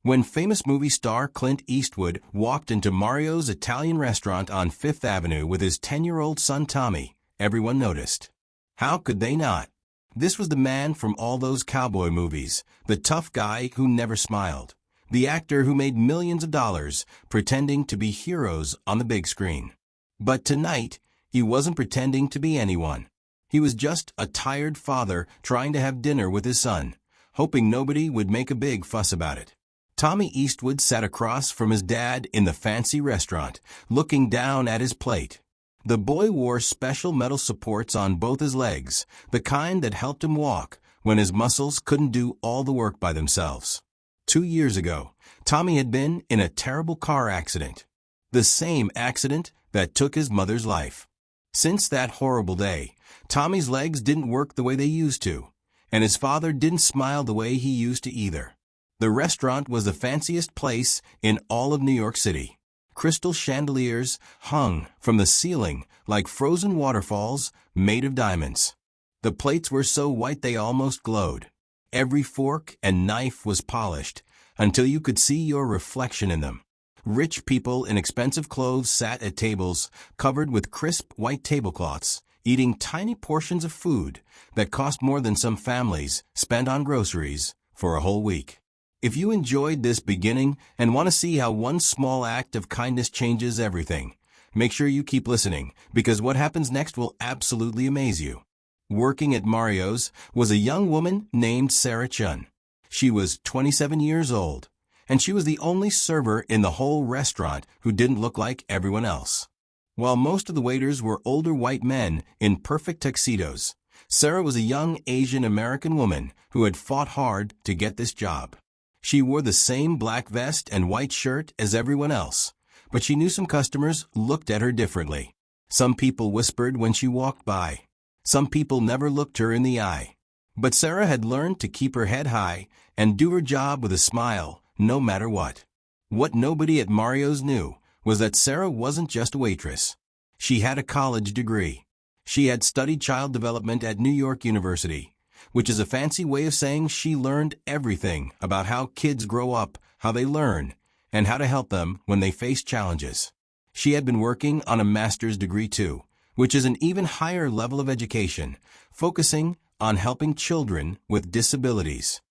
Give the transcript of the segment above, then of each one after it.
When famous movie star Clint Eastwood walked into Mario's Italian restaurant on Fifth Avenue with his 10-year-old son Tommy, everyone noticed. How could they not? This was the man from all those cowboy movies, the tough guy who never smiled, the actor who made millions of dollars pretending to be heroes on the big screen. But tonight, he wasn't pretending to be anyone. He was just a tired father trying to have dinner with his son, hoping nobody would make a big fuss about it. Tommy Eastwood sat across from his dad in the fancy restaurant, looking down at his plate. The boy wore special metal supports on both his legs, the kind that helped him walk when his muscles couldn't do all the work by themselves. 2 years ago, Tommy had been in a terrible car accident. The same accident that took his mother's life. Since that horrible day, Tommy's legs didn't work the way they used to, and his father didn't smile the way he used to either. The restaurant was the fanciest place in all of New York City. Crystal chandeliers hung from the ceiling like frozen waterfalls made of diamonds. The plates were so white they almost glowed. Every fork and knife was polished until you could see your reflection in them. Rich people in expensive clothes sat at tables covered with crisp white tablecloths, eating tiny portions of food that cost more than some families spend on groceries for a whole week. If you enjoyed this beginning and want to see how one small act of kindness changes everything, make sure you keep listening, because what happens next will absolutely amaze you. Working at Mario's was a young woman named Sarah Chun. She was 27 years old, and she was the only server in the whole restaurant who didn't look like everyone else. While most of the waiters were older white men in perfect tuxedos, Sarah was a young Asian American woman who had fought hard to get this job. She wore the same black vest and white shirt as everyone else, but she knew some customers looked at her differently. Some people whispered when she walked by. Some people never looked her in the eye. But Sarah had learned to keep her head high and do her job with a smile, no matter what. What nobody at Mario's knew was that Sarah wasn't just a waitress. She had a college degree. She had studied child development at New York University, which is a fancy way of saying she learned everything about how kids grow up, how they learn, and how to help them when they face challenges. She had been working on a master's degree too, which is an even higher level of education, focusing on helping children with disabilities.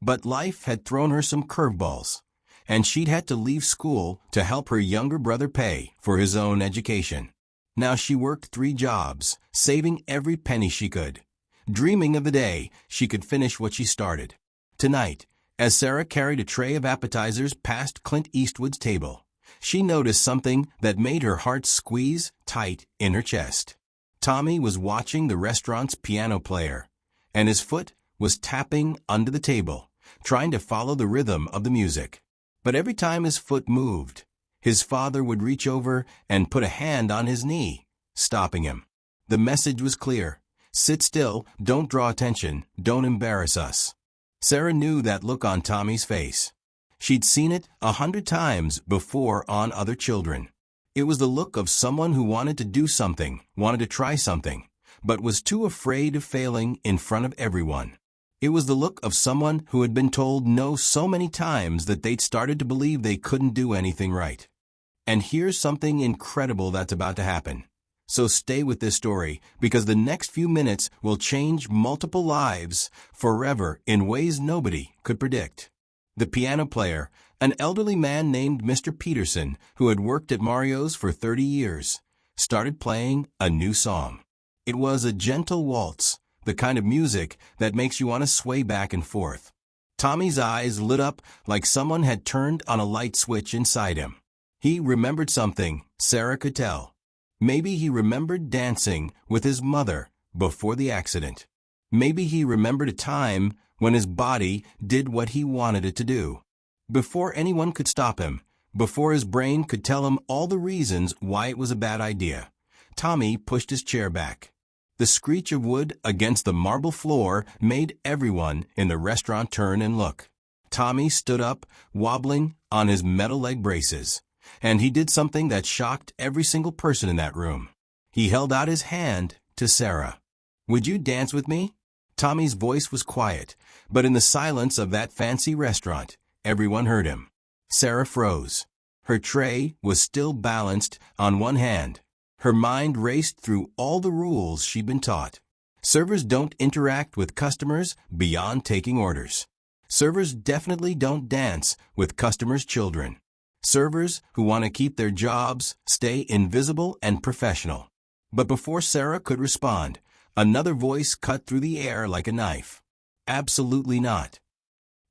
But life had thrown her some curveballs, and she'd had to leave school to help her younger brother pay for his own education. Now she worked 3 jobs, saving every penny she could, dreaming of the day she could finish what she started. Tonight, as Sarah carried a tray of appetizers past Clint Eastwood's table, she noticed something that made her heart squeeze tight in her chest. Tommy was watching the restaurant's piano player, and his foot was tapping under the table, trying to follow the rhythm of the music. But every time his foot moved, his father would reach over and put a hand on his knee, stopping him. The message was clear. Sit still, don't draw attention, don't embarrass us. Sarah knew that look on Tommy's face. She'd seen it 100 times before on other children. It was the look of someone who wanted to do something, wanted to try something, but was too afraid of failing in front of everyone. It was the look of someone who had been told no so many times that they'd started to believe they couldn't do anything right. And here's something incredible that's about to happen. So stay with this story, because the next few minutes will change multiple lives forever in ways nobody could predict. The piano player, an elderly man named Mr. Peterson, who had worked at Mario's for 30 years, started playing a new song. It was a gentle waltz, the kind of music that makes you want to sway back and forth. Tommy's eyes lit up like someone had turned on a light switch inside him. He remembered something, Sarah could tell. Maybe he remembered dancing with his mother before the accident. Maybe he remembered a time when his body did what he wanted it to do. Before anyone could stop him, before his brain could tell him all the reasons why it was a bad idea, Tommy pushed his chair back. The screech of wood against the marble floor made everyone in the restaurant turn and look. Tommy stood up, wobbling on his metal leg braces. And he did something that shocked every single person in that room. He held out his hand to Sarah. "Would you dance with me?" Tommy's voice was quiet, but in the silence of that fancy restaurant, Everyone heard him. Sarah froze. Her tray was still balanced on one hand. Her mind raced through all the rules she'd been taught. Servers don't interact with customers beyond taking orders. Servers definitely don't dance with customers' children. Servers who want to keep their jobs stay invisible and professional. But before Sarah could respond, another voice cut through the air like a knife. Absolutely not.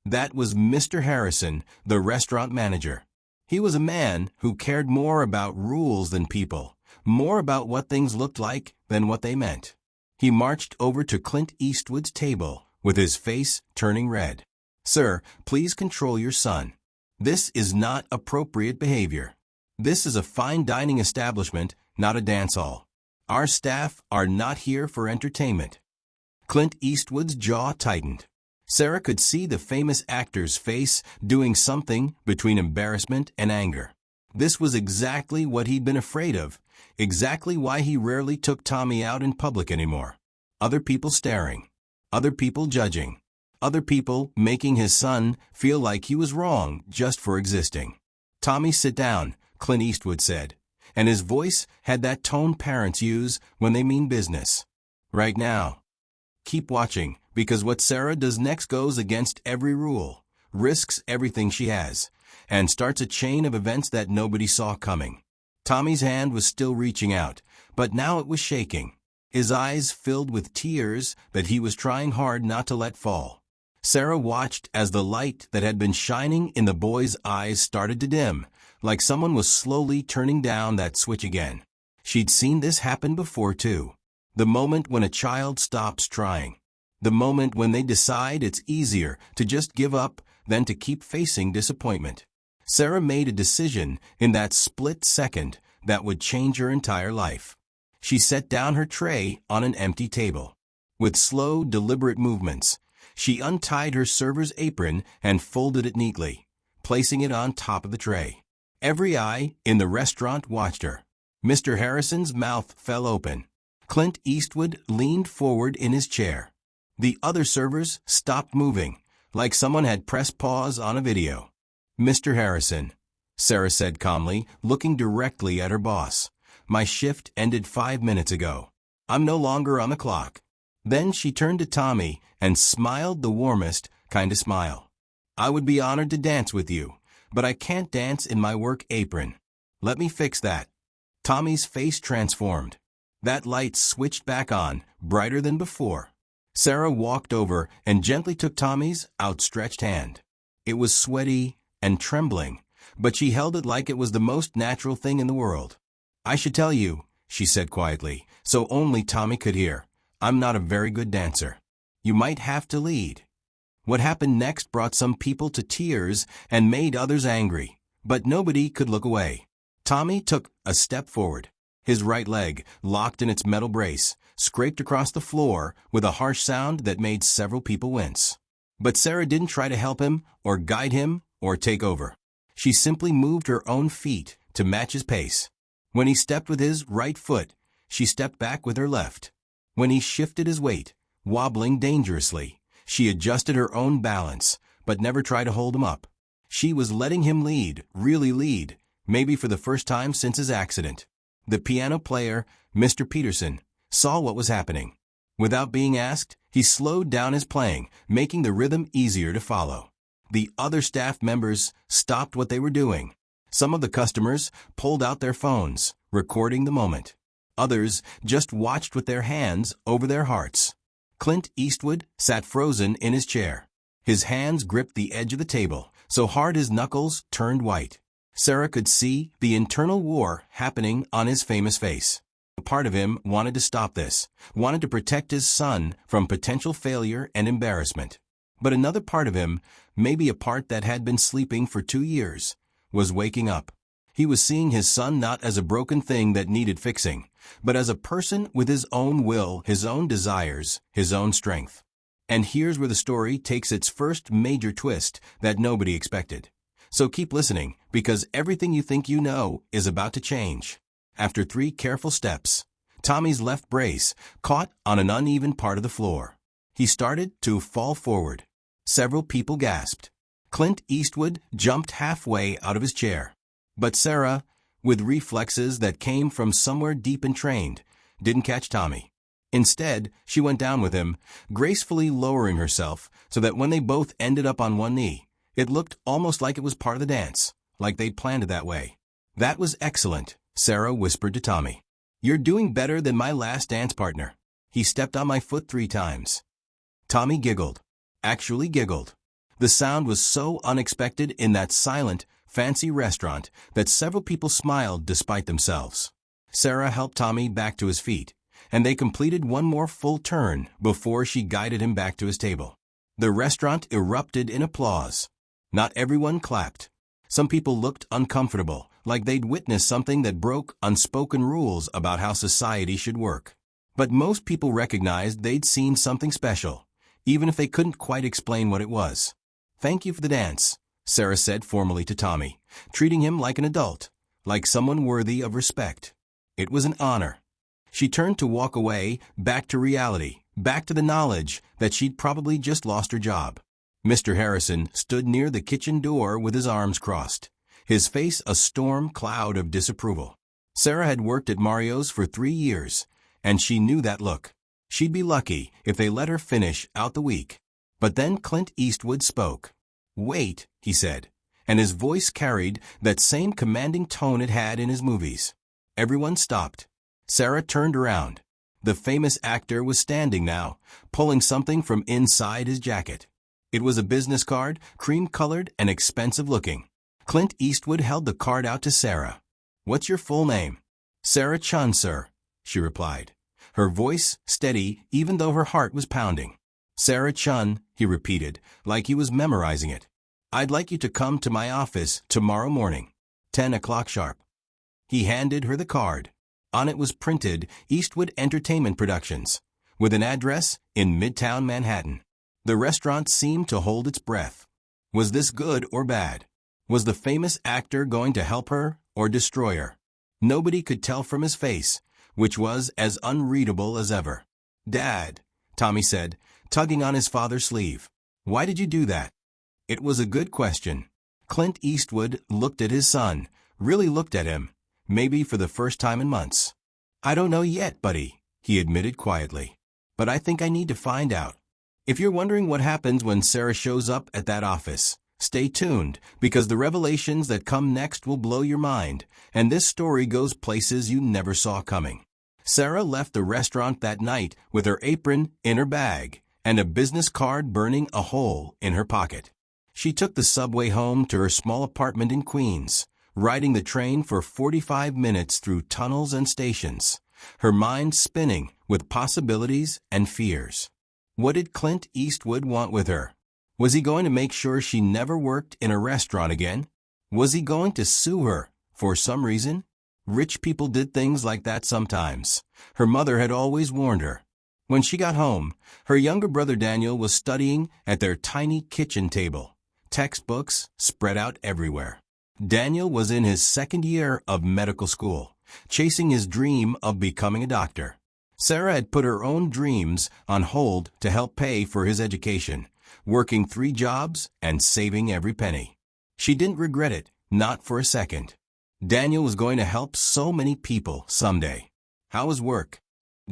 That was Mr. Harrison, the restaurant manager. He was a man who cared more about rules than people, more about what things looked like than what they meant. He marched over to Clint Eastwood's table, with his face turning red. "Sir, please control your son. This is not appropriate behavior. This is a fine dining establishment, not a dance hall. Our staff are not here for entertainment." Clint Eastwood's jaw tightened. Sarah could see the famous actor's face doing something between embarrassment and anger. This was exactly what he'd been afraid of, exactly why he rarely took Tommy out in public anymore. Other people staring, other people judging, other people making his son feel like he was wrong just for existing. "Tommy, sit down," Clint Eastwood said, and his voice had that tone parents use when they mean business. "Right now. Keep watching, because what Sarah does next goes against every rule, risks everything she has, and starts a chain of events that nobody saw coming." Tommy's hand was still reaching out, but now it was shaking. His eyes filled with tears that he was trying hard not to let fall. Sarah watched as the light that had been shining in the boy's eyes started to dim, like someone was slowly turning down that switch again. She'd seen this happen before too. The moment when a child stops trying. The moment when they decide it's easier to just give up than to keep facing disappointment. Sarah made a decision in that split second that would change her entire life. She set down her tray on an empty table. With slow, deliberate movements, she untied her server's apron and folded it neatly, placing it on top of the tray. Every eye in the restaurant watched her. Mr. Harrison's mouth fell open. Clint Eastwood leaned forward in his chair. The other servers stopped moving, like someone had pressed pause on a video. "Mr. Harrison," Sarah said calmly, looking directly at her boss, "my shift ended 5 minutes ago. I'm no longer on the clock." Then she turned to Tommy and smiled the warmest kind of smile. "I would be honored to dance with you, but I can't dance in my work apron. Let me fix that." Tommy's face transformed. That light switched back on, brighter than before. Sarah walked over and gently took Tommy's outstretched hand. It was sweaty and trembling, but she held it like it was the most natural thing in the world. "I should tell you," she said quietly, so only Tommy could hear, "I'm not a very good dancer. You might have to lead." What happened next brought some people to tears and made others angry, but nobody could look away. Tommy took a step forward. His right leg, locked in its metal brace, scraped across the floor with a harsh sound that made several people wince. But Sarah didn't try to help him or guide him or take over. She simply moved her own feet to match his pace. When he stepped with his right foot, she stepped back with her left. When he shifted his weight, wobbling dangerously, she adjusted her own balance, but never tried to hold him up. She was letting him lead, really lead, maybe for the first time since his accident. The piano player, Mr. Peterson, saw what was happening. Without being asked, he slowed down his playing, making the rhythm easier to follow. The other staff members stopped what they were doing. Some of the customers pulled out their phones, recording the moment. Others just watched with their hands over their hearts. Clint Eastwood sat frozen in his chair. His hands gripped the edge of the table, so hard his knuckles turned white. Sarah could see the internal war happening on his famous face. A part of him wanted to stop this, wanted to protect his son from potential failure and embarrassment. But another part of him, maybe a part that had been sleeping for 2 years, was waking up. He was seeing his son not as a broken thing that needed fixing, but as a person with his own will, his own desires, his own strength. And here's where the story takes its first major twist that nobody expected. So keep listening, because everything you think you know is about to change. After 3 careful steps, Tommy's left brace caught on an uneven part of the floor. He started to fall forward. Several people gasped. Clint Eastwood jumped halfway out of his chair. But Sarah, with reflexes that came from somewhere deep and trained, didn't catch Tommy. Instead, she went down with him, gracefully lowering herself so that when they both ended up on one knee, it looked almost like it was part of the dance, like they'd planned it that way. "That was excellent," Sarah whispered to Tommy. "You're doing better than my last dance partner. He stepped on my foot 3 times. Tommy giggled. Actually giggled. The sound was so unexpected in that silent, fancy restaurant that several people smiled despite themselves. Sarah helped Tommy back to his feet, and they completed one more full turn before she guided him back to his table. The restaurant erupted in applause. Not everyone clapped. Some people looked uncomfortable, like they'd witnessed something that broke unspoken rules about how society should work. But most people recognized they'd seen something special, even if they couldn't quite explain what it was. "Thank you for the dance," Sarah said formally to Tommy, treating him like an adult, like someone worthy of respect. It was an honor. She turned to walk away, back to reality, back to the knowledge that she'd probably just lost her job. Mr. Harrison stood near the kitchen door with his arms crossed, his face a storm cloud of disapproval. Sarah had worked at Mario's for 3 years, and she knew that look. She'd be lucky if they let her finish out the week. But then Clint Eastwood spoke. "Wait," he said, and his voice carried that same commanding tone it had in his movies. Everyone stopped. Sarah turned around. The famous actor was standing now, pulling something from inside his jacket. It was a business card, cream-colored and expensive-looking. Clint Eastwood held the card out to Sarah. "What's your full name?" "Sarah Chun, sir," she replied, her voice steady even though her heart was pounding. "Sarah Chun," he repeated, like he was memorizing it. "I'd like you to come to my office tomorrow morning, 10 o'clock sharp." He handed her the card. On it was printed Eastwood Entertainment Productions, with an address in Midtown Manhattan. The restaurant seemed to hold its breath. Was this good or bad? Was the famous actor going to help her or destroy her? Nobody could tell from his face, which was as unreadable as ever. "Dad," Tommy said, tugging on his father's sleeve. "Why did you do that?" It was a good question. Clint Eastwood looked at his son, really looked at him, maybe for the first time in months. "I don't know yet, buddy," he admitted quietly. "But I think I need to find out." If you're wondering what happens when Sarah shows up at that office, stay tuned, because the revelations that come next will blow your mind, and this story goes places you never saw coming. Sarah left the restaurant that night with her apron in her bag and a business card burning a hole in her pocket. She took the subway home to her small apartment in Queens, riding the train for 45 minutes through tunnels and stations, her mind spinning with possibilities and fears. What did Clint Eastwood want with her? Was he going to make sure she never worked in a restaurant again? Was he going to sue her for some reason? Rich people did things like that sometimes. Her mother had always warned her. When she got home, her younger brother Daniel was studying at their tiny kitchen table, textbooks spread out everywhere. Daniel was in his 2nd year of medical school, chasing his dream of becoming a doctor. Sarah had put her own dreams on hold to help pay for his education, working 3 jobs and saving every penny. She didn't regret it, not for a second. Daniel was going to help so many people someday. "How was work?"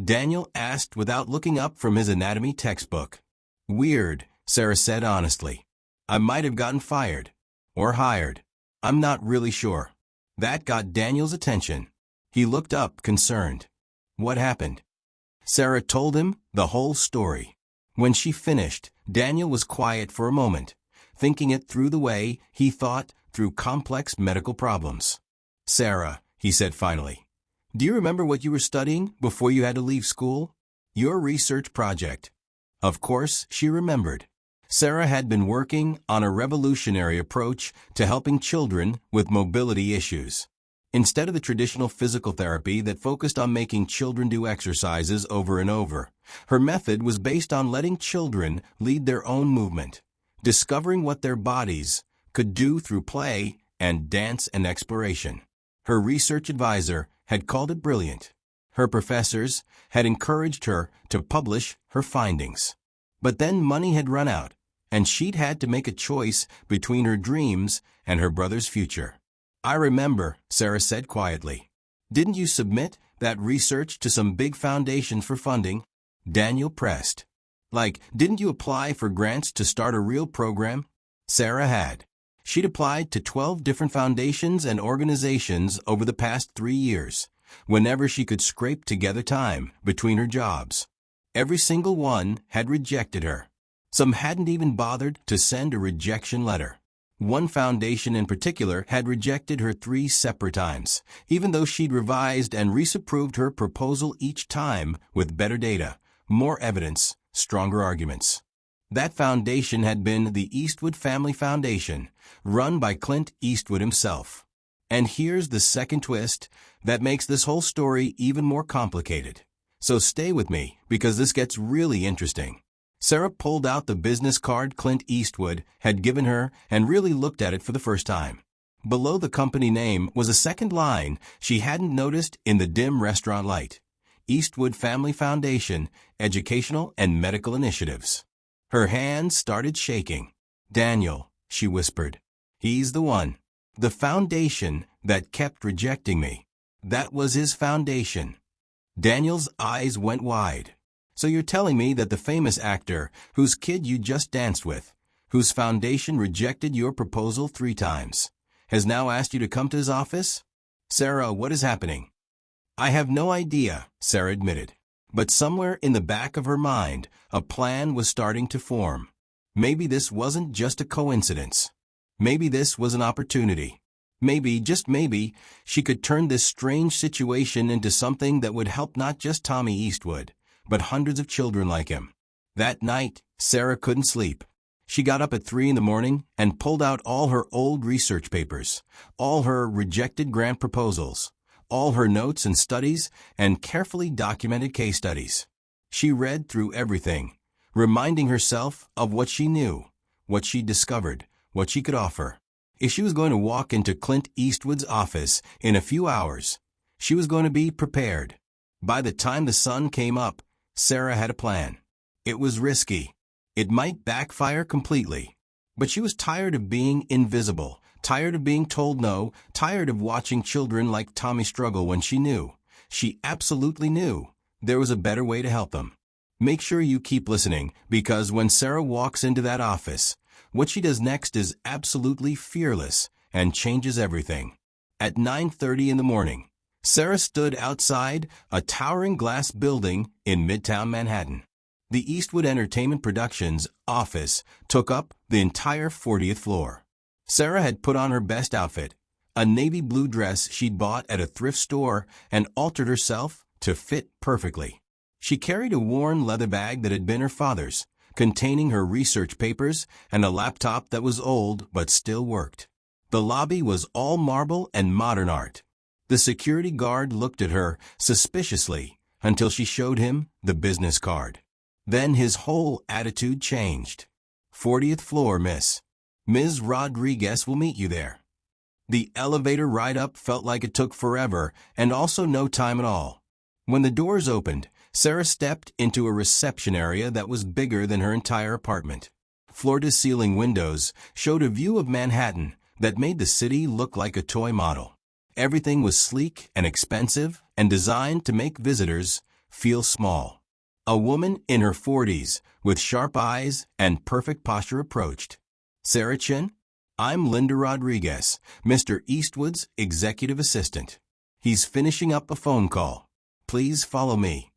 Daniel asked without looking up from his anatomy textbook. "Weird," Sarah said honestly. "I might have gotten fired. Or hired. I'm not really sure." That got Daniel's attention. He looked up, concerned. "What happened?" Sarah told him the whole story. When she finished, Daniel was quiet for a moment, thinking it through the way he thought through complex medical problems. "Sarah," he said finally, "do you remember what you were studying before you had to leave school?" "Your research project." Of course, she remembered. Sarah had been working on a revolutionary approach to helping children with mobility issues. Instead of the traditional physical therapy that focused on making children do exercises over and over, her method was based on letting children lead their own movement, discovering what their bodies could do through play and dance and exploration. Her research advisor had called it brilliant. Her professors had encouraged her to publish her findings. But then money had run out, and she'd had to make a choice between her dreams and her brother's future. "I remember," Sarah said quietly. "Didn't you submit that research to some big foundation for funding?" Daniel pressed. "Like, didn't you apply for grants to start a real program?" Sarah had. She'd applied to 12 different foundations and organizations over the past 3 years, whenever she could scrape together time between her jobs. Every single one had rejected her. Some hadn't even bothered to send a rejection letter. One foundation in particular had rejected her 3 separate times, even though she'd revised and reapproved her proposal each time with better data, more evidence, stronger arguments. That foundation had been the Eastwood Family Foundation, run by Clint Eastwood himself. And here's the second twist that makes this whole story even more complicated. So stay with me, because this gets really interesting. Sarah pulled out the business card Clint Eastwood had given her and really looked at it for the first time. Below the company name was a second line she hadn't noticed in the dim restaurant light. Eastwood Family Foundation, Educational and Medical Initiatives. Her hands started shaking. "Daniel," she whispered. "He's the one. The foundation that kept rejecting me. That was his foundation." Daniel's eyes went wide. "So you're telling me that the famous actor, whose kid you just danced with, whose foundation rejected your proposal 3 times, has now asked you to come to his office? Sarah, what is happening?" "I have no idea," Sarah admitted. But somewhere in the back of her mind, a plan was starting to form. Maybe this wasn't just a coincidence. Maybe this was an opportunity. Maybe, just maybe, she could turn this strange situation into something that would help not just Tommy Eastwood, but hundreds of children like him. That night, Sarah couldn't sleep. She got up at 3 in the morning and pulled out all her old research papers, all her rejected grant proposals, all her notes and studies, and carefully documented case studies. She read through everything, reminding herself of what she knew, what she discovered, what she could offer. If she was going to walk into Clint Eastwood's office in a few hours, she was going to be prepared. By the time the sun came up, Sarah had a plan. It was risky. It might backfire completely. But she was tired of being invisible, tired of being told no, tired of watching children like Tommy struggle when she absolutely knew, there was a better way to help them. Make sure you keep listening, because when Sarah walks into that office, what she does next is absolutely fearless and changes everything. At 9:30 in the morning, Sarah stood outside a towering glass building in Midtown Manhattan. The Eastwood Entertainment Productions office took up the entire 40th floor. Sarah had put on her best outfit, a navy blue dress she'd bought at a thrift store and altered herself to fit perfectly. She carried a worn leather bag that had been her father's, containing her research papers and a laptop that was old but still worked. The lobby was all marble and modern art. The security guard looked at her suspiciously until she showed him the business card. Then his whole attitude changed. "40th floor, miss. Ms. Rodriguez will meet you there." The elevator ride up felt like it took forever and also no time at all. When the doors opened, Sarah stepped into a reception area that was bigger than her entire apartment. Floor-to-ceiling windows showed a view of Manhattan that made the city look like a toy model. Everything was sleek and expensive and designed to make visitors feel small. A woman in her 40s with sharp eyes and perfect posture approached. "Sarah Chin, I'm Linda Rodriguez, Mr. Eastwood's executive assistant. He's finishing up a phone call. Please follow me."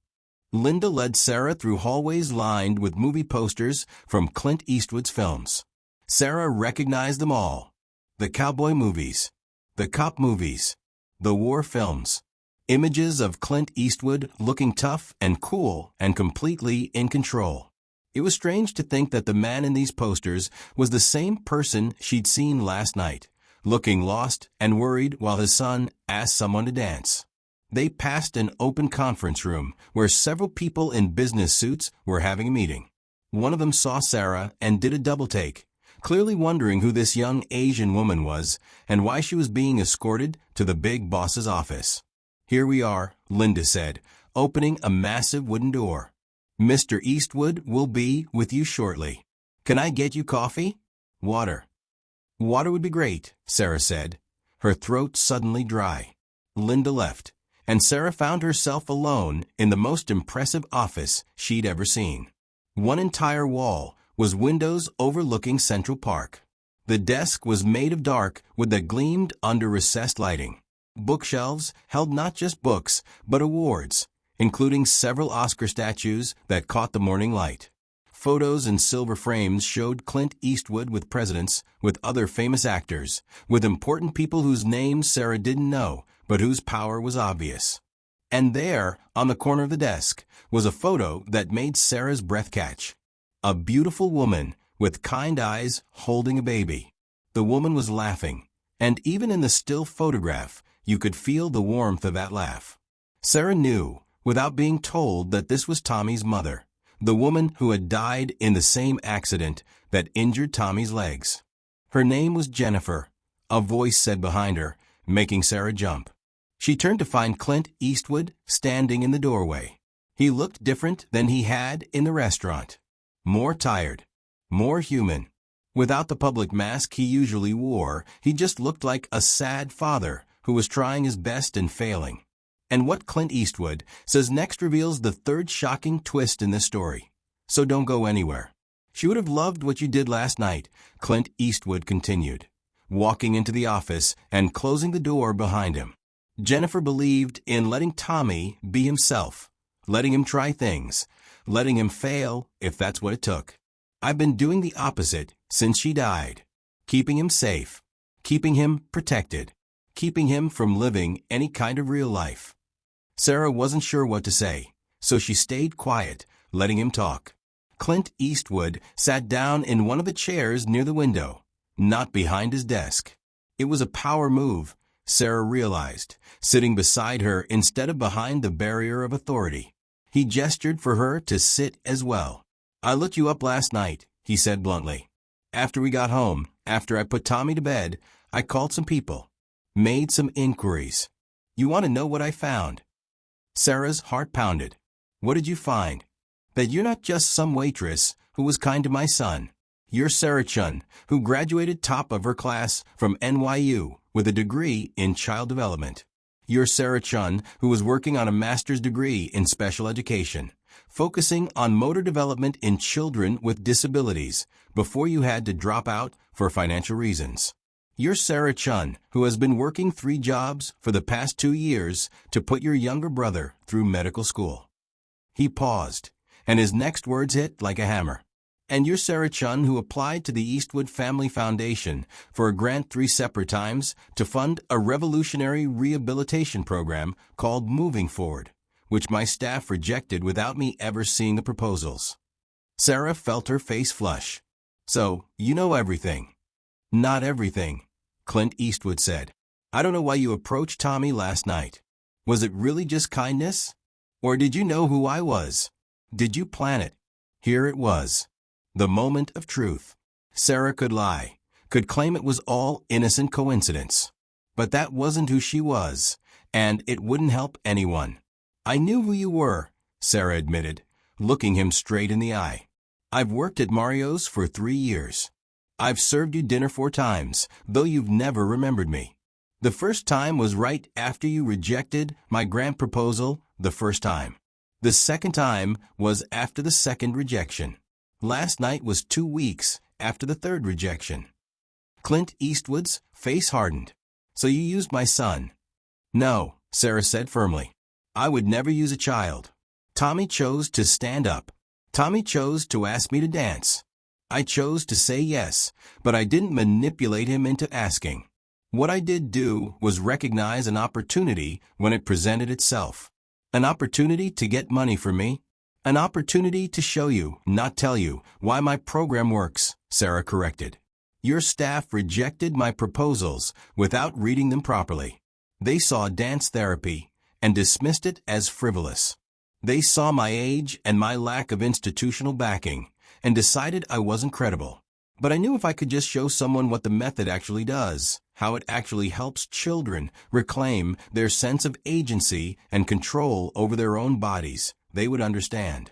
Linda led Sarah through hallways lined with movie posters from Clint Eastwood's films. Sarah recognized them all. The cowboy movies, the cop movies, the war films. Images of Clint Eastwood looking tough and cool and completely in control. It was strange to think that the man in these posters was the same person she'd seen last night, looking lost and worried while his son asked someone to dance. They passed an open conference room where several people in business suits were having a meeting. One of them saw Sarah and did a double take, clearly wondering who this young Asian woman was and why she was being escorted to the big boss's office. "Here we are," Linda said, opening a massive wooden door. "Mr. Eastwood will be with you shortly." Can I get you coffee? Water. Water would be great, Sarah said, her throat suddenly dry. Linda left, and Sarah found herself alone in the most impressive office she'd ever seen. One entire wall was windows overlooking Central Park. The desk was made of dark wood that gleamed under recessed lighting. Bookshelves held not just books, but awards, including several Oscar statues that caught the morning light. Photos in silver frames showed Clint Eastwood with presidents, with other famous actors, with important people whose names Sarah didn't know, but whose power was obvious. And there, on the corner of the desk, was a photo that made Sarah's breath catch. A beautiful woman with kind eyes holding a baby. The woman was laughing, and even in the still photograph, you could feel the warmth of that laugh. Sarah knew, without being told, that this was Tommy's mother, the woman who had died in the same accident that injured Tommy's legs. Her name was Jennifer, a voice said behind her, making Sarah jump. She turned to find Clint Eastwood standing in the doorway. He looked different than he had in the restaurant. More tired. More human. Without the public mask he usually wore, he just looked like a sad father who was trying his best and failing. And what Clint Eastwood says next reveals the third shocking twist in this story. So don't go anywhere. She would have loved what you did last night, Clint Eastwood continued, walking into the office and closing the door behind him. Jennifer believed in letting Tommy be himself, letting him try things, letting him fail if that's what it took. I've been doing the opposite since she died, keeping him safe, keeping him protected, keeping him from living any kind of real life. Sarah wasn't sure what to say, so she stayed quiet, letting him talk. Clint Eastwood sat down in one of the chairs near the window, not behind his desk. It was a power move, Sarah realized, sitting beside her instead of behind the barrier of authority. He gestured for her to sit as well. I looked you up last night, he said bluntly. After we got home, after I put Tommy to bed, I called some people, made some inquiries. You want to know what I found? Sarah's heart pounded. What did you find? That you're not just some waitress who was kind to my son. You're Sarah Chun, who graduated top of her class from NYU with a degree in child development. You're Sarah Chun, who was working on a master's degree in special education, focusing on motor development in children with disabilities, before you had to drop out for financial reasons. You're Sarah Chun, who has been working 3 jobs for the past 2 years to put your younger brother through medical school. He paused, and his next words hit like a hammer. And you're Sarah Chun, who applied to the Eastwood Family Foundation for a grant 3 separate times to fund a revolutionary rehabilitation program called Moving Forward, which my staff rejected without me ever seeing the proposals. Sarah felt her face flush. So, you know everything. Not everything, Clint Eastwood said. I don't know why you approached Tommy last night. Was it really just kindness? Or did you know who I was? Did you plan it? Here it was. The moment of truth. Sarah could lie, could claim it was all innocent coincidence. But that wasn't who she was, and it wouldn't help anyone. I knew who you were, Sarah admitted, looking him straight in the eye. I've worked at Mario's for 3 years. I've served you dinner 4 times, though you've never remembered me. The first time was right after you rejected my grant proposal the first time. The second time was after the second rejection. Last night was 2 weeks after the third rejection. Clint Eastwood's face hardened. So you used my son? No, Sarah said firmly. I would never use a child. Tommy chose to stand up. Tommy chose to ask me to dance. I chose to say yes, but I didn't manipulate him into asking. What I did do was recognize an opportunity when it presented itself. An opportunity to get money from me. An opportunity to show you, not tell you, why my program works, Sarah corrected. Your staff rejected my proposals without reading them properly. They saw dance therapy and dismissed it as frivolous. They saw my age and my lack of institutional backing and decided I wasn't credible. But I knew if I could just show someone what the method actually does, how it actually helps children reclaim their sense of agency and control over their own bodies, they would understand.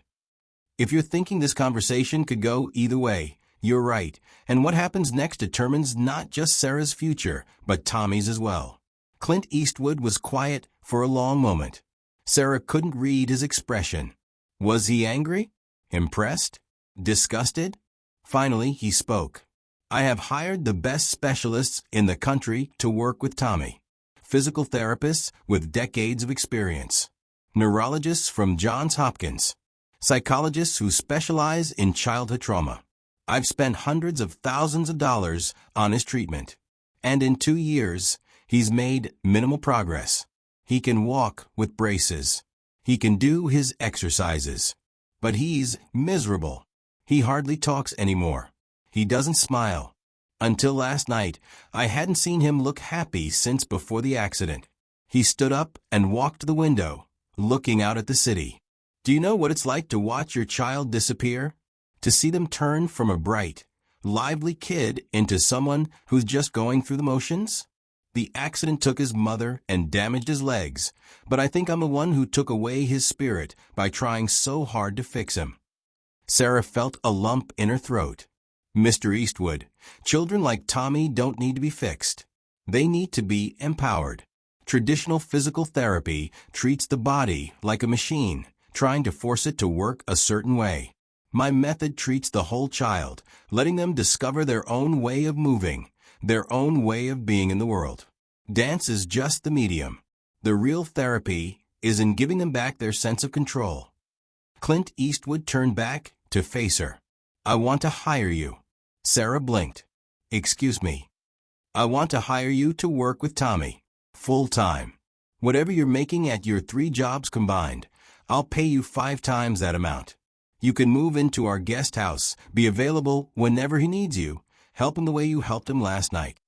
If you're thinking this conversation could go either way, You're right, and what happens next determines not just Sarah's future, but Tommy's as well. Clint Eastwood was quiet for a long moment. Sarah couldn't read his expression. Was he angry? Impressed? Disgusted? Finally, he spoke. I have hired the best specialists in the country to work with Tommy. Physical therapists with decades of experience. Neurologists from Johns Hopkins. Psychologists who specialize in childhood trauma. I've spent hundreds of thousands of dollars on his treatment. And in 2 years, he's made minimal progress. He can walk with braces. He can do his exercises. But he's miserable. He hardly talks anymore. He doesn't smile. Until last night, I hadn't seen him look happy since before the accident. He stood up and walked to the window, looking out at the city. Do you know what it's like to watch your child disappear? To see them turn from a bright, lively kid into someone who's just going through the motions? The accident took his mother and damaged his legs, but I think I'm the one who took away his spirit by trying so hard to fix him. Sarah felt a lump in her throat. Mr. Eastwood, children like Tommy don't need to be fixed. They need to be empowered. Traditional physical therapy treats the body like a machine, trying to force it to work a certain way. My method treats the whole child, letting them discover their own way of moving, their own way of being in the world. Dance is just the medium. The real therapy is in giving them back their sense of control. Clint Eastwood turned back to face her. I want to hire you. Sarah blinked. Excuse me. I want to hire you to work with Tommy. Full time. Whatever you're making at your 3 jobs combined, I'll pay you 5 times that amount. You can move into our guest house, be available whenever he needs you, help him the way you helped him last night.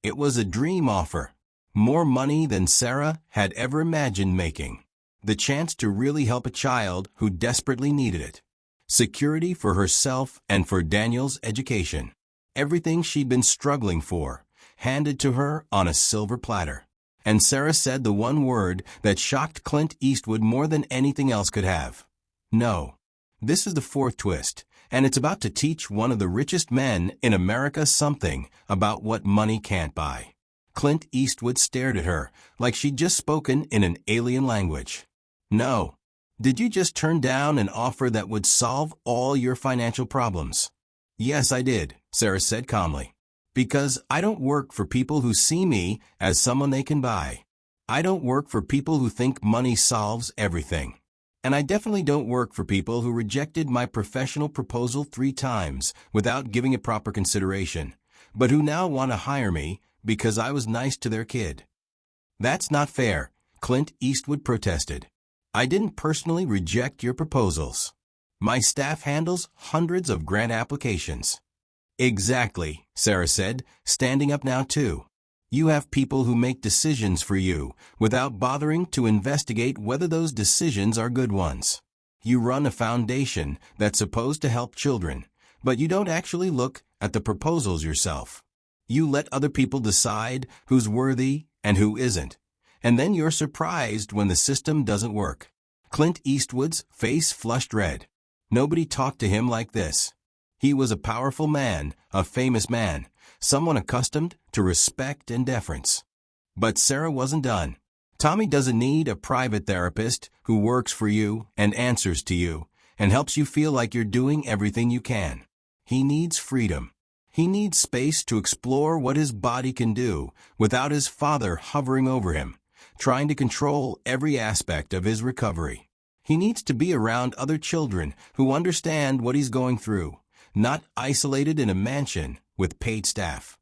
It was a dream offer. More money than Sarah had ever imagined making. The chance to really help a child who desperately needed it. Security for herself and for Daniel's education. Everything she'd been struggling for, handed to her on a silver platter. And Sarah said the one word that shocked Clint Eastwood more than anything else could have. No. This is the 4th twist, and it's about to teach one of the richest men in America something about what money can't buy. Clint Eastwood stared at her like she'd just spoken in an alien language. No. Did you just turn down an offer that would solve all your financial problems? Yes, I did, Sarah said calmly. Because I don't work for people who see me as someone they can buy. I don't work for people who think money solves everything. And I definitely don't work for people who rejected my professional proposal 3 times without giving it proper consideration, but who now want to hire me because I was nice to their kid. That's not fair, Clint Eastwood protested. I didn't personally reject your proposals. My staff handles hundreds of grant applications. Exactly, Sarah said, standing up now too. You have people who make decisions for you without bothering to investigate whether those decisions are good ones. You run a foundation that's supposed to help children, but you don't actually look at the proposals yourself. You let other people decide who's worthy and who isn't, and then you're surprised when the system doesn't work. Clint Eastwood's face flushed red. Nobody talked to him like this. He was a powerful man, a famous man, someone accustomed to respect and deference. But Sarah wasn't done. Tommy doesn't need a private therapist who works for you and answers to you and helps you feel like you're doing everything you can. He needs freedom. He needs space to explore what his body can do without his father hovering over him, trying to control every aspect of his recovery. He needs to be around other children who understand what he's going through, not isolated in a mansion with paid staff.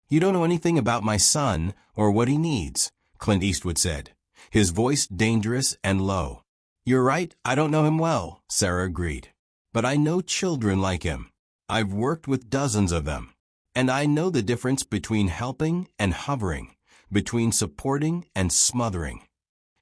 You don't know anything about my son or what he needs, Clint Eastwood said, his voice dangerous and low. You're right, I don't know him well, Sarah agreed. But I know children like him. I've worked with dozens of them. And I know the difference between helping and hovering, between supporting and smothering.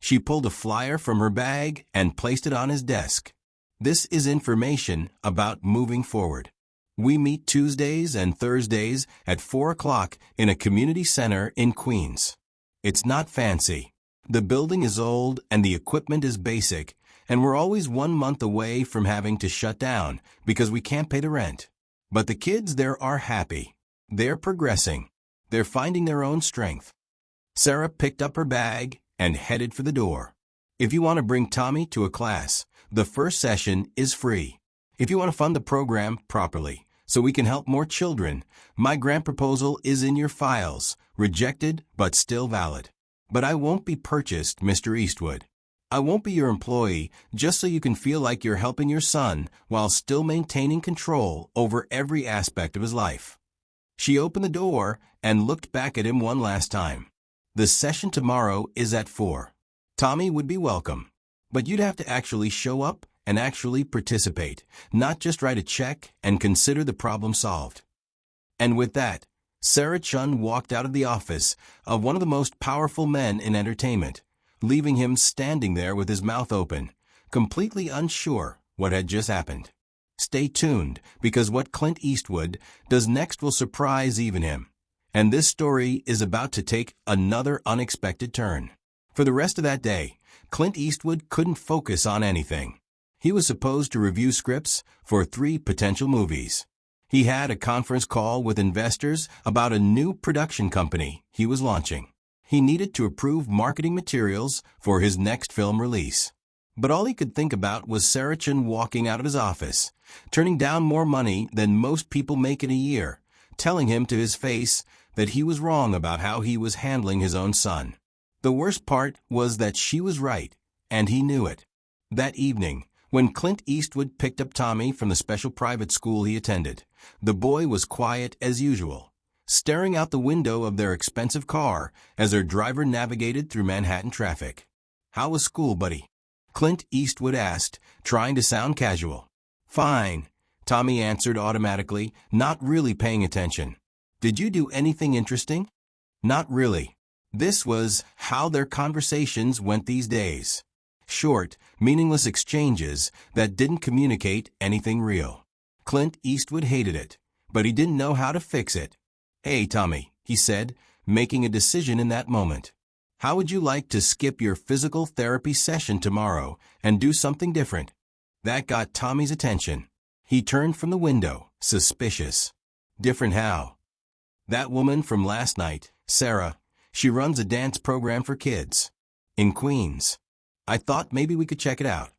She pulled a flyer from her bag and placed it on his desk. This is information about moving forward. We meet Tuesdays and Thursdays at 4 o'clock in a community center in Queens. It's not fancy. The building is old and the equipment is basic, and we're always 1 month away from having to shut down because we can't pay the rent. But the kids there are happy. They're progressing. They're finding their own strength. Sarah picked up her bag and headed for the door. If you want to bring Tommy to a class, the first session is free. If you want to fund the program properly, so we can help more children, my grant proposal is in your files, rejected but still valid. But I won't be purchased, Mr. Eastwood. I won't be your employee just so you can feel like you're helping your son while still maintaining control over every aspect of his life. She opened the door and looked back at him one last time. The session tomorrow is at 4. Tommy would be welcome, but you'd have to actually show up and actually participate, not just write a check and consider the problem solved. And with that, Sarah Chun walked out of the office of one of the most powerful men in entertainment, leaving him standing there with his mouth open, completely unsure what had just happened. Stay tuned, because what Clint Eastwood does next will surprise even him. And this story is about to take another unexpected turn. For the rest of that day, Clint Eastwood couldn't focus on anything. He was supposed to review scripts for 3 potential movies. He had a conference call with investors about a new production company he was launching. He needed to approve marketing materials for his next film release. But all he could think about was Sarah Chun walking out of his office, turning down more money than most people make in a year, telling him to his face that he was wrong about how he was handling his own son. The worst part was that she was right, and he knew it. That evening, when Clint Eastwood picked up Tommy from the special private school he attended, the boy was quiet as usual, staring out the window of their expensive car as their driver navigated through Manhattan traffic. "How was school, buddy?" Clint Eastwood asked, trying to sound casual. "Fine," Tommy answered automatically, not really paying attention. "Did you do anything interesting?" "Not really." This was how their conversations went these days. Short, meaningless exchanges that didn't communicate anything real. Clint Eastwood hated it, but he didn't know how to fix it. "Hey, Tommy," he said, making a decision in that moment. "How would you like to skip your physical therapy session tomorrow and do something different?" That got Tommy's attention. He turned from the window, suspicious. "Different how?" "That woman from last night, Sarah, she runs a dance program for kids. In Queens. I thought maybe we could check it out."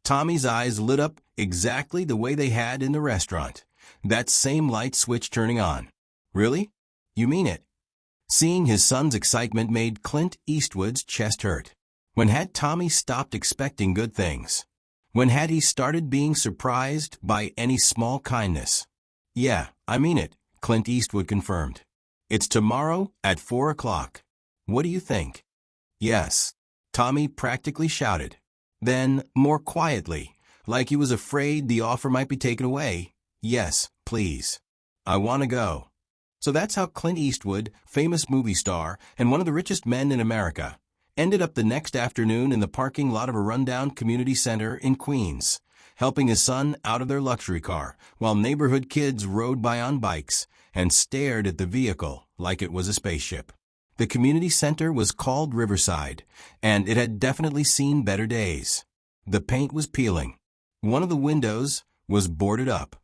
Tommy's eyes lit up exactly the way they had in the restaurant. That same light switch turning on. "Really? You mean it?" Seeing his son's excitement made Clint Eastwood's chest hurt. When had Tommy stopped expecting good things? When had he started being surprised by any small kindness? "Yeah, I mean it," Clint Eastwood confirmed. "It's tomorrow at 4 o'clock. What do you think?" "Yes," Tommy practically shouted. Then, more quietly, like he was afraid the offer might be taken away, "Yes, please. I want to go." So that's how Clint Eastwood, famous movie star and one of the richest men in America, ended up the next afternoon in the parking lot of a rundown community center in Queens, helping his son out of their luxury car, while neighborhood kids rode by on bikes and stared at the vehicle like it was a spaceship. The community center was called Riverside, and it had definitely seen better days. The paint was peeling. One of the windows was boarded up.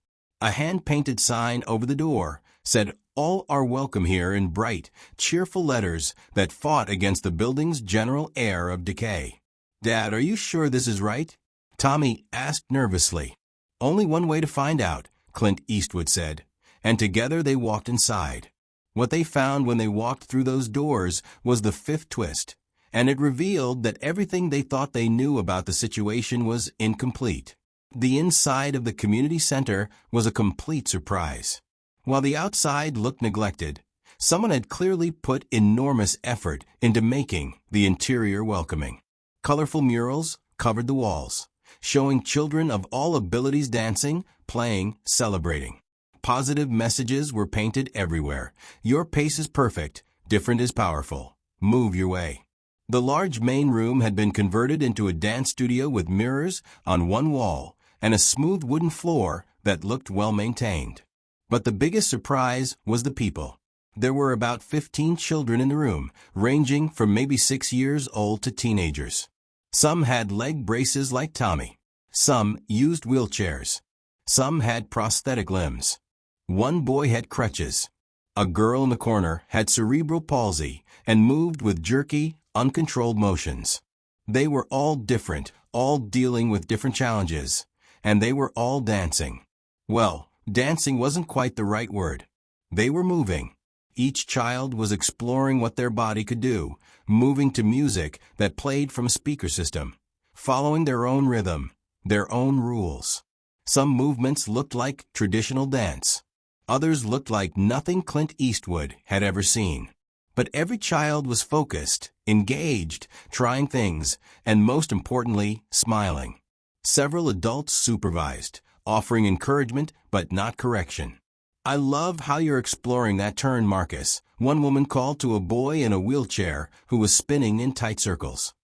A hand-painted sign over the door said, "All are welcome here," in bright, cheerful letters that fought against the building's general air of decay. "Dad, are you sure this is right?" Tommy asked nervously. "Only one way to find out," Clint Eastwood said, and together they walked inside. What they found when they walked through those doors was the fifth twist, and it revealed that everything they thought they knew about the situation was incomplete. The inside of the community center was a complete surprise. While the outside looked neglected, someone had clearly put enormous effort into making the interior welcoming. Colorful murals covered the walls, showing children of all abilities dancing, playing, celebrating. Positive messages were painted everywhere. "Your pace is perfect. Different is powerful. Move your way." The large main room had been converted into a dance studio with mirrors on one wall and a smooth wooden floor that looked well maintained. But the biggest surprise was the people. There were about 15 children in the room, ranging from maybe 6 years old to teenagers. Some had leg braces like Tommy. Some used wheelchairs. Some had prosthetic limbs. One boy had crutches. A girl in the corner had cerebral palsy and moved with jerky, uncontrolled motions. They were all different, all dealing with different challenges, and they were all dancing. Well, dancing wasn't quite the right word. They were moving. Each child was exploring what their body could do, moving to music that played from a speaker system, following their own rhythm, their own rules. Some movements looked like traditional dance. Others looked like nothing Clint Eastwood had ever seen. But every child was focused, engaged, trying things, and most importantly, smiling. Several adults supervised, offering encouragement but not correction. "I love how you're exploring that turn, Marcus," one woman called to a boy in a wheelchair who was spinning in tight circles.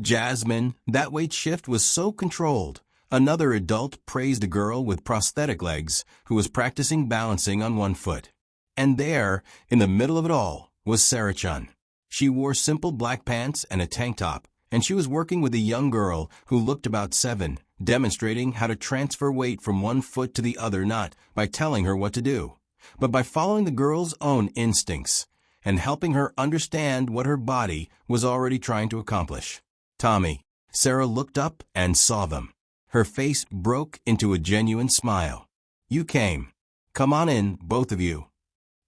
"Jasmine, that weight shift was so controlled." Another adult praised a girl with prosthetic legs who was practicing balancing on one foot. And there, in the middle of it all, was Sarah Chun. She wore simple black pants and a tank top, and she was working with a young girl who looked about 7, demonstrating how to transfer weight from one foot to the other, not by telling her what to do, but by following the girl's own instincts and helping her understand what her body was already trying to accomplish. "Tommy." Sarah looked up and saw them. Her face broke into a genuine smile. "You came. Come on in, both of you."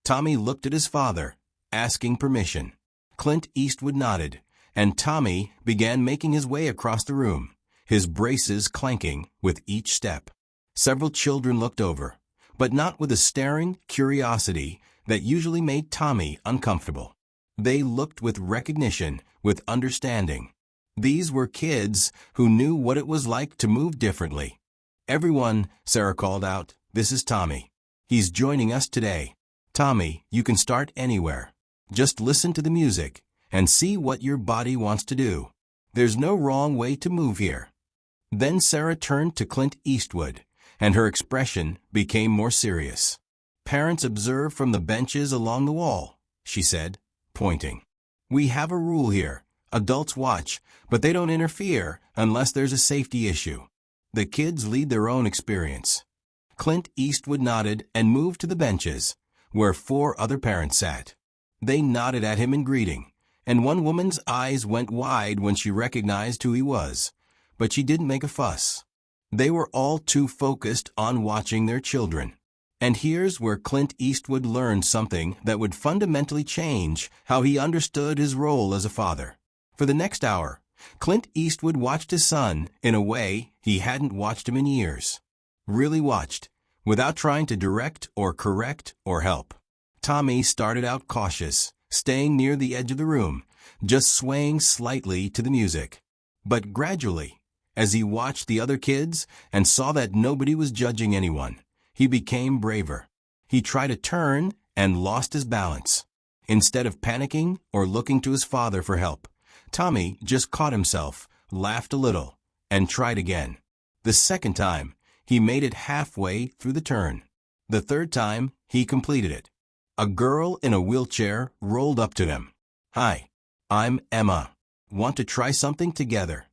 Tommy looked at his father, asking permission. Clint Eastwood nodded, and Tommy began making his way across the room, his braces clanking with each step. Several children looked over, but not with a staring curiosity that usually made Tommy uncomfortable. They looked with recognition, with understanding. These were kids who knew what it was like to move differently. "Everyone," Sarah called out, "this is Tommy. He's joining us today. Tommy, you can start anywhere. Just listen to the music and see what your body wants to do. There's no wrong way to move here." Then Sarah turned to Clint Eastwood, and her expression became more serious. "Parents observe from the benches along the wall," she said, pointing. "We have a rule here. Adults watch, but they don't interfere unless there's a safety issue. The kids lead their own experience." Clint Eastwood nodded and moved to the benches, where 4 other parents sat. They nodded at him in greeting, and one woman's eyes went wide when she recognized who he was, but she didn't make a fuss. They were all too focused on watching their children. And here's where Clint Eastwood learned something that would fundamentally change how he understood his role as a father. For the next hour, Clint Eastwood watched his son in a way he hadn't watched him in years. Really watched, without trying to direct or correct or help. Tommy started out cautious, staying near the edge of the room, just swaying slightly to the music. But gradually, as he watched the other kids and saw that nobody was judging anyone, he became braver. He tried to turn and lost his balance. Instead of panicking or looking to his father for help, Tommy just caught himself, laughed a little, and tried again. The second time, he made it halfway through the turn. The third time, he completed it. A girl in a wheelchair rolled up to him. "Hi, I'm Emma. Want to try something together?"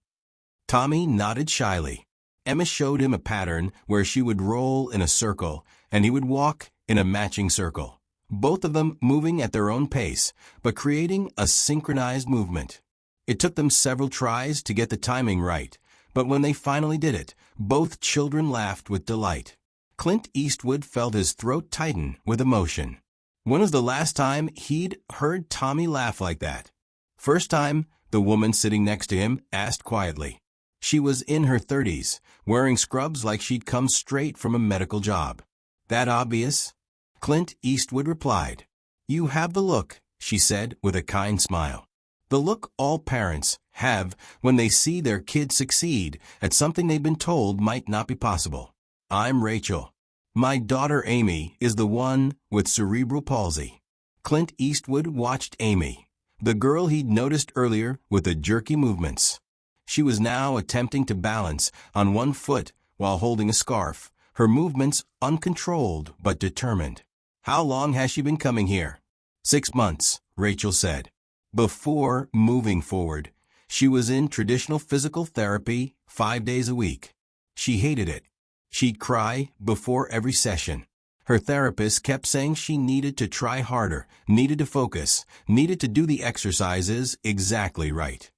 Tommy nodded shyly. Emma showed him a pattern where she would roll in a circle, and he would walk in a matching circle, both of them moving at their own pace, but creating a synchronized movement. It took them several tries to get the timing right, but when they finally did it, both children laughed with delight. Clint Eastwood felt his throat tighten with emotion. When was the last time he'd heard Tommy laugh like that? "First time," the woman sitting next to him asked quietly. She was in her 30s, wearing scrubs like she'd come straight from a medical job. "That obvious?" Clint Eastwood replied. "You have the look," she said with a kind smile. The look all parents have when they see their kids succeed at something they've been told might not be possible. "I'm Rachel. My daughter Amy is the one with cerebral palsy." Clint Eastwood watched Amy, the girl he'd noticed earlier with the jerky movements. She was now attempting to balance on one foot while holding a scarf, her movements uncontrolled but determined. "How long has she been coming here?" 6 months, Rachel said. Before moving forward, she was in traditional physical therapy 5 days a week. She hated it. She'd cry before every session. Her therapist kept saying she needed to try harder, needed to focus, needed to do the exercises exactly right.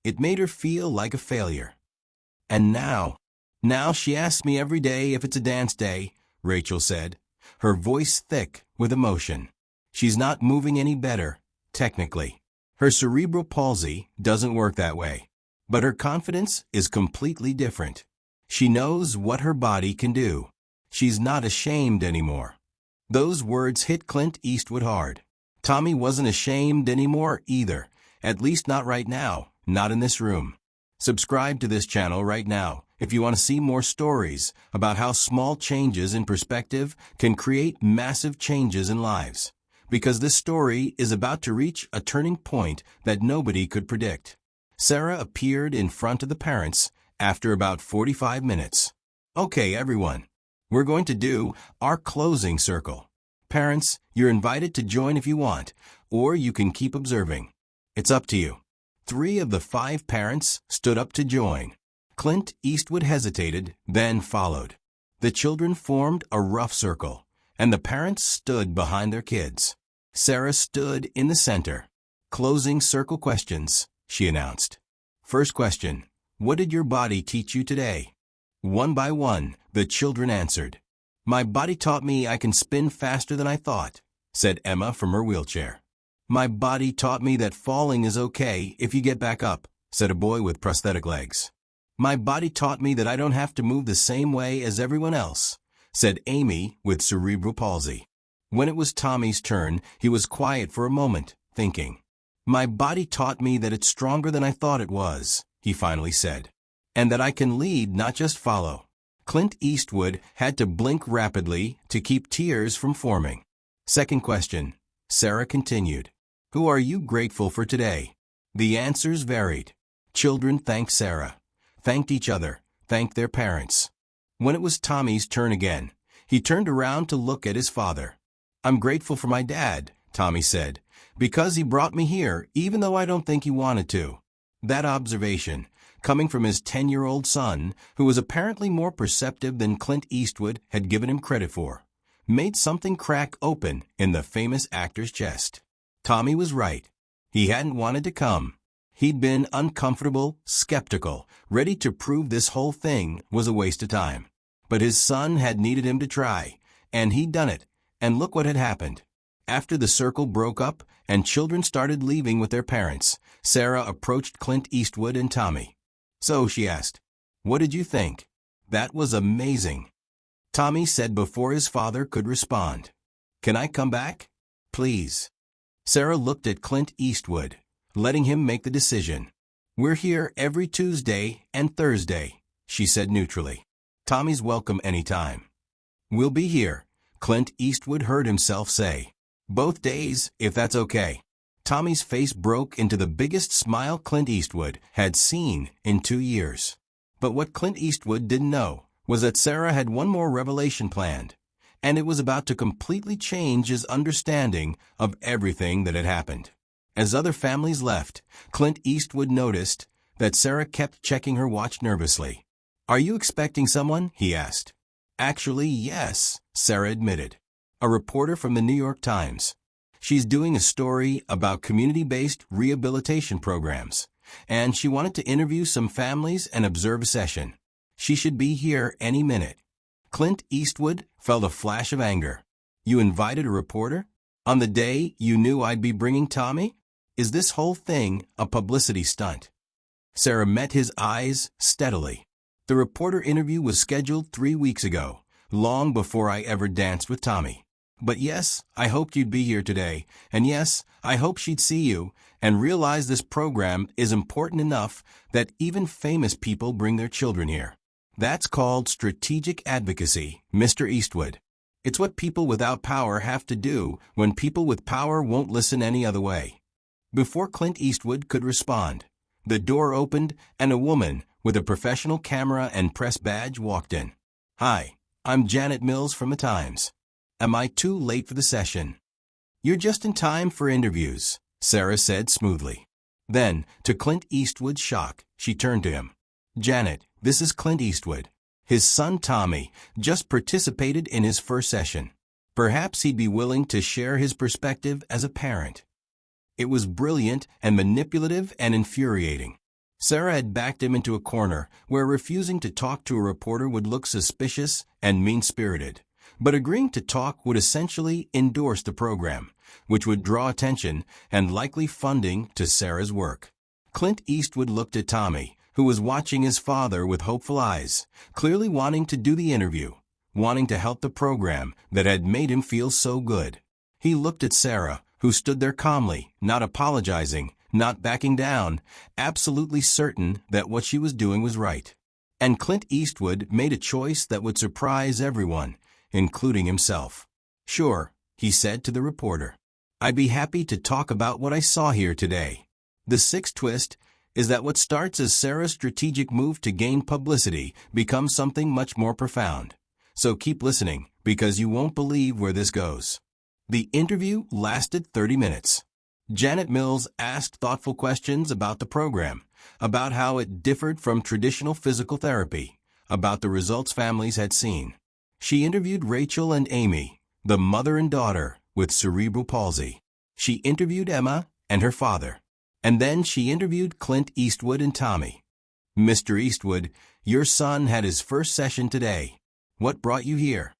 It made her feel like a failure. And now she asks me every day if it's a dance day, Rachel said, her voice thick with emotion. She's not moving any better, technically. Her cerebral palsy doesn't work that way. But her confidence is completely different. She knows what her body can do. She's not ashamed anymore. Those words hit Clint Eastwood hard. Tommy wasn't ashamed anymore either, at least not right now, not in this room. Subscribe to this channel right now if you want to see more stories about how small changes in perspective can create massive changes in lives. Because this story is about to reach a turning point that nobody could predict. Sarah appeared in front of the parents after about 45 minutes. Okay, everyone. We're going to do our closing circle. Parents, you're invited to join if you want, or you can keep observing. It's up to you. 3 of the 5 parents stood up to join. Clint Eastwood hesitated, then followed. The children formed a rough circle, and the parents stood behind their kids. Sarah stood in the center. Closing circle questions, she announced. First question, what did your body teach you today? One by one, the children answered. My body taught me I can spin faster than I thought, said Emma from her wheelchair. My body taught me that falling is okay if you get back up, said a boy with prosthetic legs. My body taught me that I don't have to move the same way as everyone else, said Amy with cerebral palsy. When it was Tommy's turn, he was quiet for a moment, thinking. My body taught me that it's stronger than I thought it was, he finally said. And that I can lead, not just follow. Clint Eastwood had to blink rapidly to keep tears from forming. Second question, Sarah continued. Who are you grateful for today? The answers varied. Children thanked Sarah, thanked each other, thanked their parents. When it was Tommy's turn again, he turned around to look at his father. I'm grateful for my dad, Tommy said, because he brought me here even though I don't think he wanted to. That observation, coming from his 10-year-old son, who was apparently more perceptive than Clint Eastwood had given him credit for, made something crack open in the famous actor's chest. Tommy was right. He hadn't wanted to come. He'd been uncomfortable, skeptical, ready to prove this whole thing was a waste of time. But his son had needed him to try, and he'd done it, and look what had happened. After the circle broke up and children started leaving with their parents, Sarah approached Clint Eastwood and Tommy. So, she asked, what did you think? That was amazing. Tommy said before his father could respond. Can I come back? Please. Sarah looked at Clint Eastwood, letting him make the decision. We're here every Tuesday and Thursday, she said neutrally. Tommy's welcome anytime. We'll be here, Clint Eastwood heard himself say. Both days, if that's okay. Tommy's face broke into the biggest smile Clint Eastwood had seen in 2 years. But what Clint Eastwood didn't know was that Sarah had one more revelation planned, and it was about to completely change his understanding of everything that had happened. As other families left, Clint Eastwood noticed that Sarah kept checking her watch nervously. Are you expecting someone? He asked. Actually, yes, Sarah admitted. A reporter from the New York Times. She's doing a story about community-based rehabilitation programs, and she wanted to interview some families and observe a session. She should be here any minute. Clint Eastwood felt a flash of anger. You invited a reporter? On the day you knew I'd be bringing Tommy? Is this whole thing a publicity stunt? Sarah met his eyes steadily. The reporter interview was scheduled 3 weeks ago, long before I ever danced with Tommy. But yes, I hoped you'd be here today, and yes, I hope she'd see you and realize this program is important enough that even famous people bring their children here. That's called strategic advocacy, Mr. Eastwood. It's what people without power have to do when people with power won't listen any other way. Before Clint Eastwood could respond, the door opened and a woman with a professional camera and press badge walked in. Hi, I'm Janet Mills from the Times. Am I too late for the session? You're just in time for interviews, Sarah said smoothly. Then, to Clint Eastwood's shock, she turned to him. Janet, this is Clint Eastwood. His son Tommy just participated in his first session. Perhaps he'd be willing to share his perspective as a parent. It was brilliant and manipulative and infuriating. Sarah had backed him into a corner where refusing to talk to a reporter would look suspicious and mean-spirited, but agreeing to talk would essentially endorse the program, which would draw attention and likely funding to Sarah's work. Clint Eastwood looked at Tommy, who was watching his father with hopeful eyes, clearly wanting to do the interview, wanting to help the program that had made him feel so good. He looked at Sarah, who stood there calmly, not apologizing, not backing down, absolutely certain that what she was doing was right. And Clint Eastwood made a choice that would surprise everyone, including himself. "Sure," he said to the reporter. "I'd be happy to talk about what I saw here today." The sixth twist is that what starts as Sarah's strategic move to gain publicity becomes something much more profound. So keep listening, because you won't believe where this goes. The interview lasted 30 minutes. Janet Mills asked thoughtful questions about the program, about how it differed from traditional physical therapy, about the results families had seen. She interviewed Rachel and Amy, the mother and daughter with cerebral palsy. She interviewed Emma and her father. And then she interviewed Clint Eastwood and Tommy. "Mr. Eastwood, your son had his first session today. What brought you here?"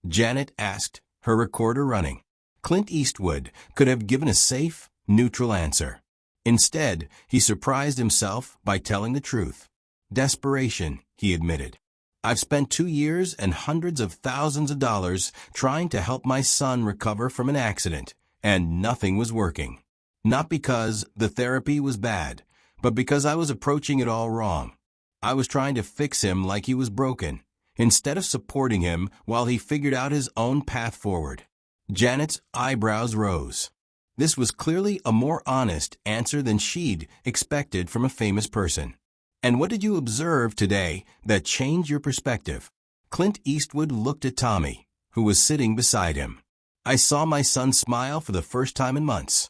Janet asked, her recorder running. Clint Eastwood could have given a safe, neutral answer. Instead, he surprised himself by telling the truth. "Desperation," he admitted. "I've spent 2 years and hundreds of thousands of dollars trying to help my son recover from an accident, and nothing was working. Not because the therapy was bad, but because I was approaching it all wrong. I was trying to fix him like he was broken, instead of supporting him while he figured out his own path forward." Janet's eyebrows rose. This was clearly a more honest answer than she'd expected from a famous person. "And what did you observe today that changed your perspective?" Clint Eastwood looked at Tommy, who was sitting beside him. "I saw my son smile for the first time in months.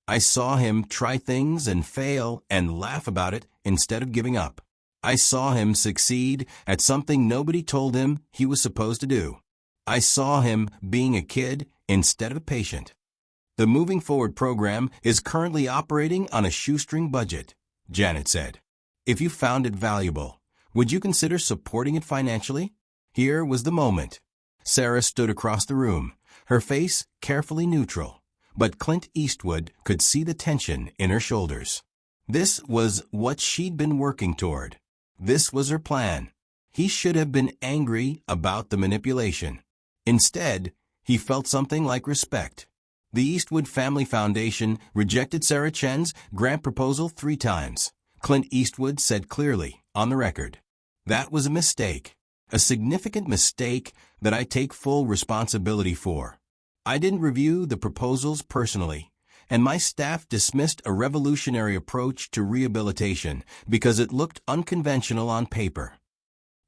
I saw him try things and fail and laugh about it instead of giving up. I saw him succeed at something nobody told him he was supposed to do. I saw him being a kid instead of a patient." "The Moving Forward program is currently operating on a shoestring budget," Janet said. "If you found it valuable, would you consider supporting it financially?" Here was the moment. Sarah stood across the room, her face carefully neutral, but Clint Eastwood could see the tension in her shoulders. This was what she'd been working toward. This was her plan. He should have been angry about the manipulation. Instead, he felt something like respect. The Eastwood Family Foundation rejected Sarah Chen's grant proposal 3 times. Clint Eastwood said clearly, on the record, "That was a mistake, a significant mistake that I take full responsibility for. I didn't review the proposals personally, and my staff dismissed a revolutionary approach to rehabilitation because it looked unconventional on paper."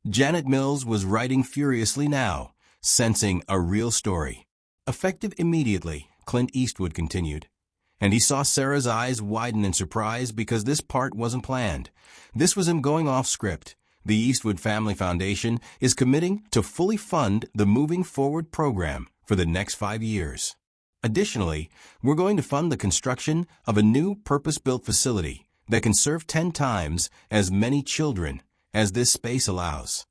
Janet Mills was writing furiously now, sensing a real story. "Effective immediately," Clint Eastwood continued. And he saw Sarah's eyes widen in surprise because this part wasn't planned. This was him going off script. The Eastwood Family Foundation is committing to fully fund the Moving Forward program for the next 5 years. Additionally, we're going to fund the construction of a new purpose-built facility that can serve 10 times as many children as this space allows.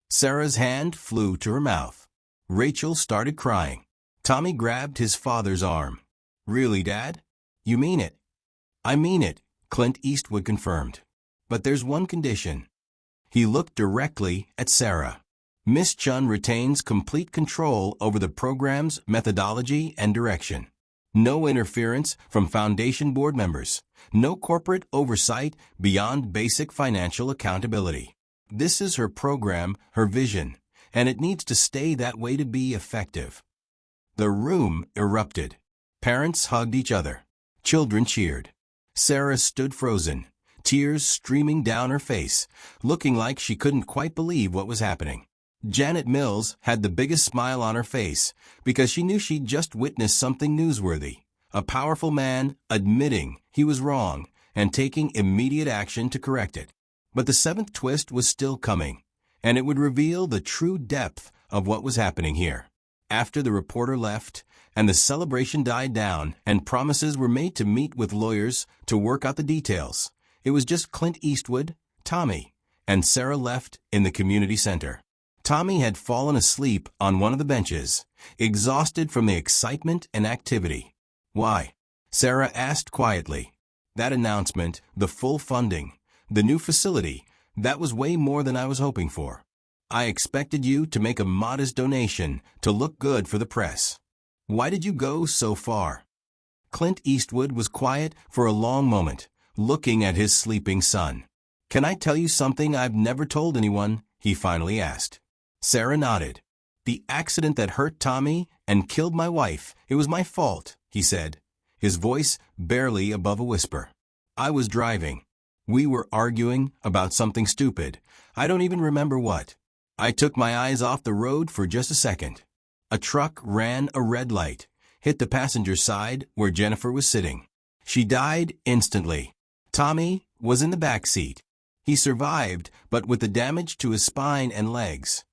Sarah's hand flew to her mouth. Rachel started crying. Tommy grabbed his father's arm. "Really, Dad? You mean it?" "I mean it," Clint Eastwood confirmed. "But there's one condition." He looked directly at Sarah. "Miss Chun retains complete control over the program's methodology and direction. No interference from Foundation board members. No corporate oversight beyond basic financial accountability. This is her program, her vision, and it needs to stay that way to be effective." The room erupted. Parents hugged each other. Children cheered. Sarah stood frozen, tears streaming down her face, looking like she couldn't quite believe what was happening. Janet Mills had the biggest smile on her face because she knew she'd just witnessed something newsworthy. A powerful man admitting he was wrong and taking immediate action to correct it. But the 7th twist was still coming, and it would reveal the true depth of what was happening here. After the reporter left, and the celebration died down, and promises were made to meet with lawyers to work out the details, it was just Clint Eastwood, Tommy, and Sarah left in the community center. Tommy had fallen asleep on one of the benches, exhausted from the excitement and activity. "Why?" Sarah asked quietly. "That announcement, the full funding, the new facility, that was way more than I was hoping for. I expected you to make a modest donation to look good for the press. Why did you go so far?" Clint Eastwood was quiet for a long moment, looking at his sleeping son. "Can I tell you something I've never told anyone?" he finally asked. Sarah nodded. "The accident that hurt Tommy and killed my wife, it was my fault," he said, his voice barely above a whisper. "I was driving. We were arguing about something stupid. I don't even remember what. I took my eyes off the road for just a second. A truck ran a red light, hit the passenger side where Jennifer was sitting. She died instantly. Tommy was in the back seat. He survived, but with the damage to his spine and legs."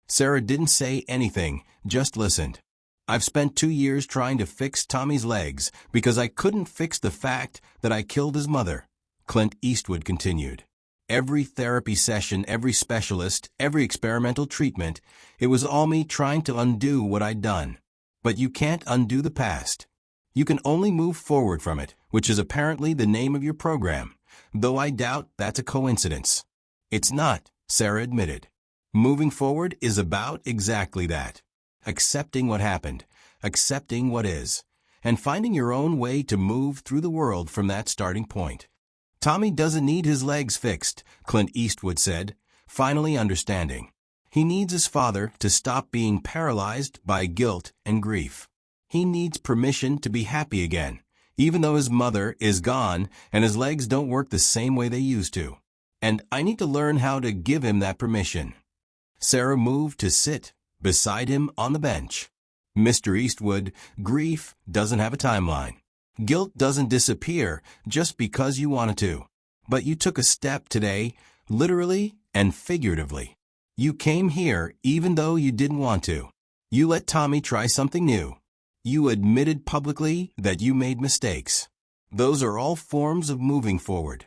Sarah didn't say anything, just listened. "I've spent 2 years trying to fix Tommy's legs because I couldn't fix the fact that I killed his mother," Clint Eastwood continued. "Every therapy session, every specialist, every experimental treatment, it was all me trying to undo what I'd done. But you can't undo the past. You can only move forward from it, which is apparently the name of your program, though I doubt that's a coincidence." "It's not," Sarah admitted. "Moving forward is about exactly that. Accepting what happened, accepting what is, and finding your own way to move through the world from that starting point." "Tommy doesn't need his legs fixed," Clint Eastwood said, finally understanding. "He needs his father to stop being paralyzed by guilt and grief. He needs permission to be happy again, even though his mother is gone and his legs don't work the same way they used to. And I need to learn how to give him that permission." Sarah moved to sit beside him on the bench. "Mr. Eastwood, grief doesn't have a timeline. Guilt doesn't disappear just because you wanted to. But you took a step today, literally and figuratively. You came here even though you didn't want to. You let Tommy try something new. You admitted publicly that you made mistakes. Those are all forms of moving forward.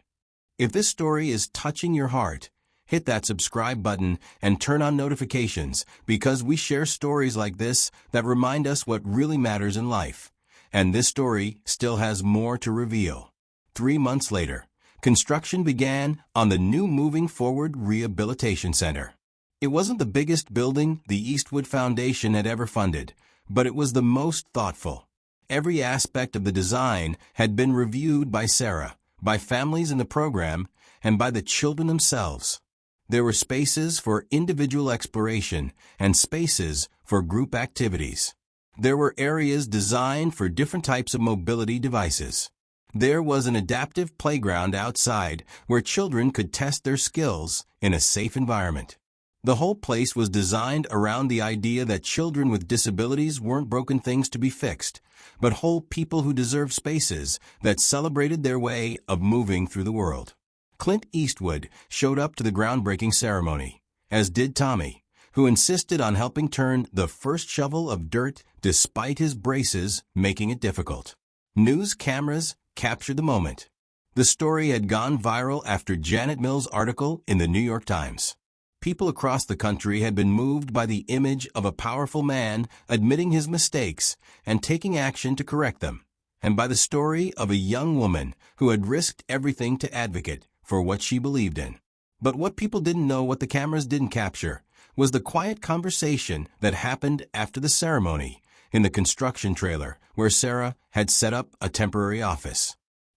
If this story is touching your heart, hit that subscribe button and turn on notifications because we share stories like this that remind us what really matters in life. And this story still has more to reveal. 3 months later, construction began on the new Moving Forward Rehabilitation Center. It wasn't the biggest building the Eastwood Foundation had ever funded, but it was the most thoughtful. Every aspect of the design had been reviewed by Sarah, by families in the program, and by the children themselves. There were spaces for individual exploration and spaces for group activities. There were areas designed for different types of mobility devices. There was an adaptive playground outside where children could test their skills in a safe environment. The whole place was designed around the idea that children with disabilities weren't broken things to be fixed, but whole people who deserved spaces that celebrated their way of moving through the world. Clint Eastwood showed up to the groundbreaking ceremony, as did Tommy, who insisted on helping turn the first shovel of dirt despite his braces making it difficult. News cameras captured the moment. The story had gone viral after Janet Mills' article in the New York Times. People across the country had been moved by the image of a powerful man admitting his mistakes and taking action to correct them, and by the story of a young woman who had risked everything to advocate for what she believed in. But what people didn't know, what the cameras didn't capture, was the quiet conversation that happened after the ceremony in the construction trailer where Sarah had set up a temporary office.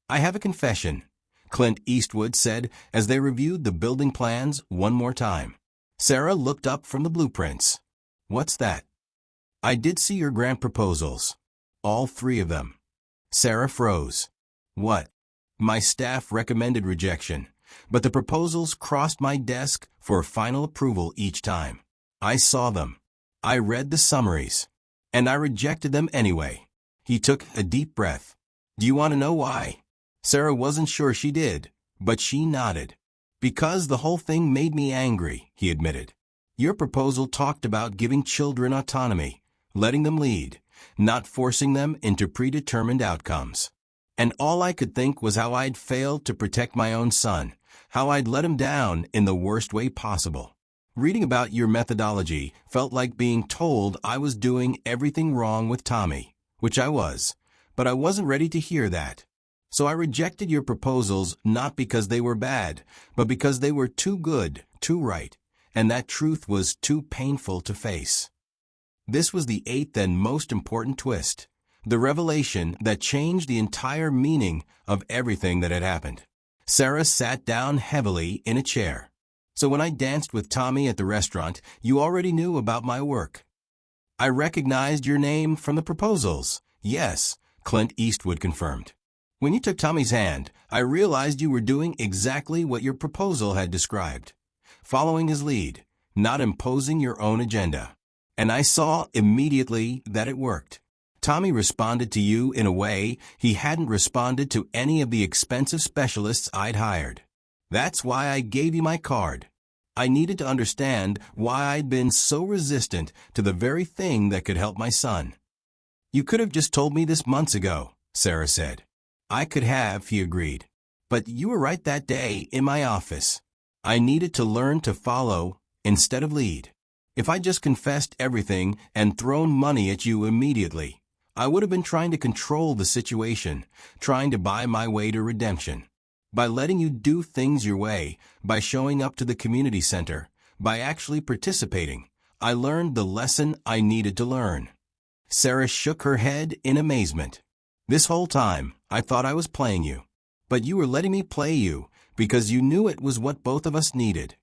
"I have a confession," Clint Eastwood said as they reviewed the building plans one more time. Sarah looked up from the blueprints. "What's that?" "I did see your grant proposals. All 3 of them." Sarah froze. "What?" "My staff recommended rejection, but the proposals crossed my desk for final approval each time. I saw them. I read the summaries. And I rejected them anyway." He took a deep breath. "Do you want to know why?" Sarah wasn't sure she did, but she nodded. "Because the whole thing made me angry," he admitted. "Your proposal talked about giving children autonomy, letting them lead, not forcing them into predetermined outcomes. And all I could think was how I'd failed to protect my own son, how I'd let him down in the worst way possible. Reading about your methodology felt like being told I was doing everything wrong with Tommy, which I was, but I wasn't ready to hear that. So I rejected your proposals not because they were bad, but because they were too good, too right, and that truth was too painful to face. This was the eighth and most important twist, the revelation that changed the entire meaning of everything that had happened. Sarah sat down heavily in a chair. So when I danced with Tommy at the restaurant, you already knew about my work. I recognized your name from the proposals. Yes, Clint Eastwood confirmed. When you took Tommy's hand, I realized you were doing exactly what your proposal had described. Following his lead, not imposing your own agenda. And I saw immediately that it worked. Tommy responded to you in a way he hadn't responded to any of the expensive specialists I'd hired. That's why I gave you my card. I needed to understand why I'd been so resistant to the very thing that could help my son. You could have just told me this months ago, Sarah said. I could have, he agreed. But you were right that day in my office. I needed to learn to follow instead of lead. If I just confessed everything and thrown money at you immediately, I would have been trying to control the situation, trying to buy my way to redemption. By letting you do things your way, by showing up to the community center, by actually participating, I learned the lesson I needed to learn. Sarah shook her head in amazement. This whole time, I thought I was playing you. But you were letting me play you because you knew it was what both of us needed.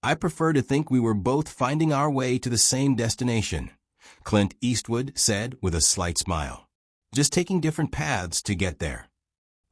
I prefer to think we were both finding our way to the same destination, Clint Eastwood said with a slight smile. Just taking different paths to get there.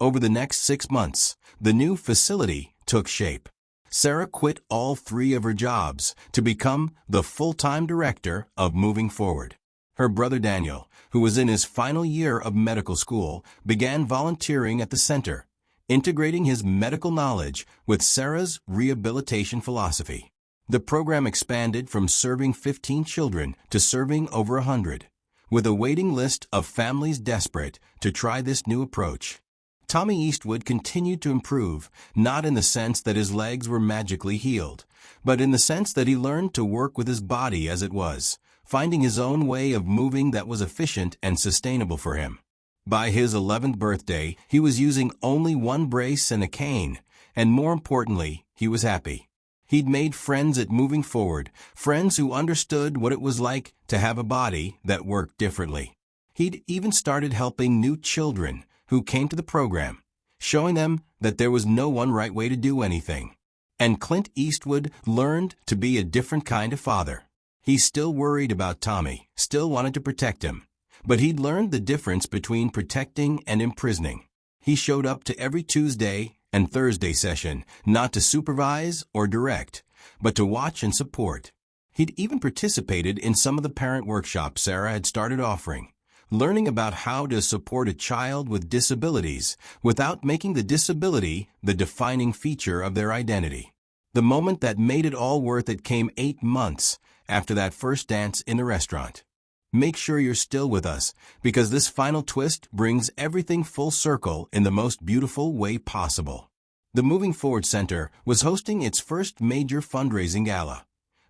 Over the next 6 months, the new facility took shape. Sarah quit all 3 of her jobs to become the full-time director of Moving Forward. Her brother Daniel, who was in his final year of medical school, began volunteering at the center, integrating his medical knowledge with Sarah's rehabilitation philosophy. The program expanded from serving 15 children to serving over 100, with a waiting list of families desperate to try this new approach. Tommy Eastwood continued to improve, not in the sense that his legs were magically healed, but in the sense that he learned to work with his body as it was, finding his own way of moving that was efficient and sustainable for him. By his 11th birthday, he was using only 1 brace and a cane, and more importantly, he was happy. He'd made friends at Moving Forward, friends who understood what it was like to have a body that worked differently. He'd even started helping new children who came to the program, showing them that there was no one right way to do anything. And Clint Eastwood learned to be a different kind of father. He still worried about Tommy, still wanted to protect him, but he'd learned the difference between protecting and imprisoning. He showed up to every Tuesday and Thursday session, not to supervise or direct, but to watch and support. He'd even participated in some of the parent workshops Sarah had started offering, learning about how to support a child with disabilities without making the disability the defining feature of their identity. The moment that made it all worth it came 8 months after that first dance in the restaurant. Make sure you're still with us, because this final twist brings everything full circle in the most beautiful way possible. The Moving Forward Center was hosting its first major fundraising gala,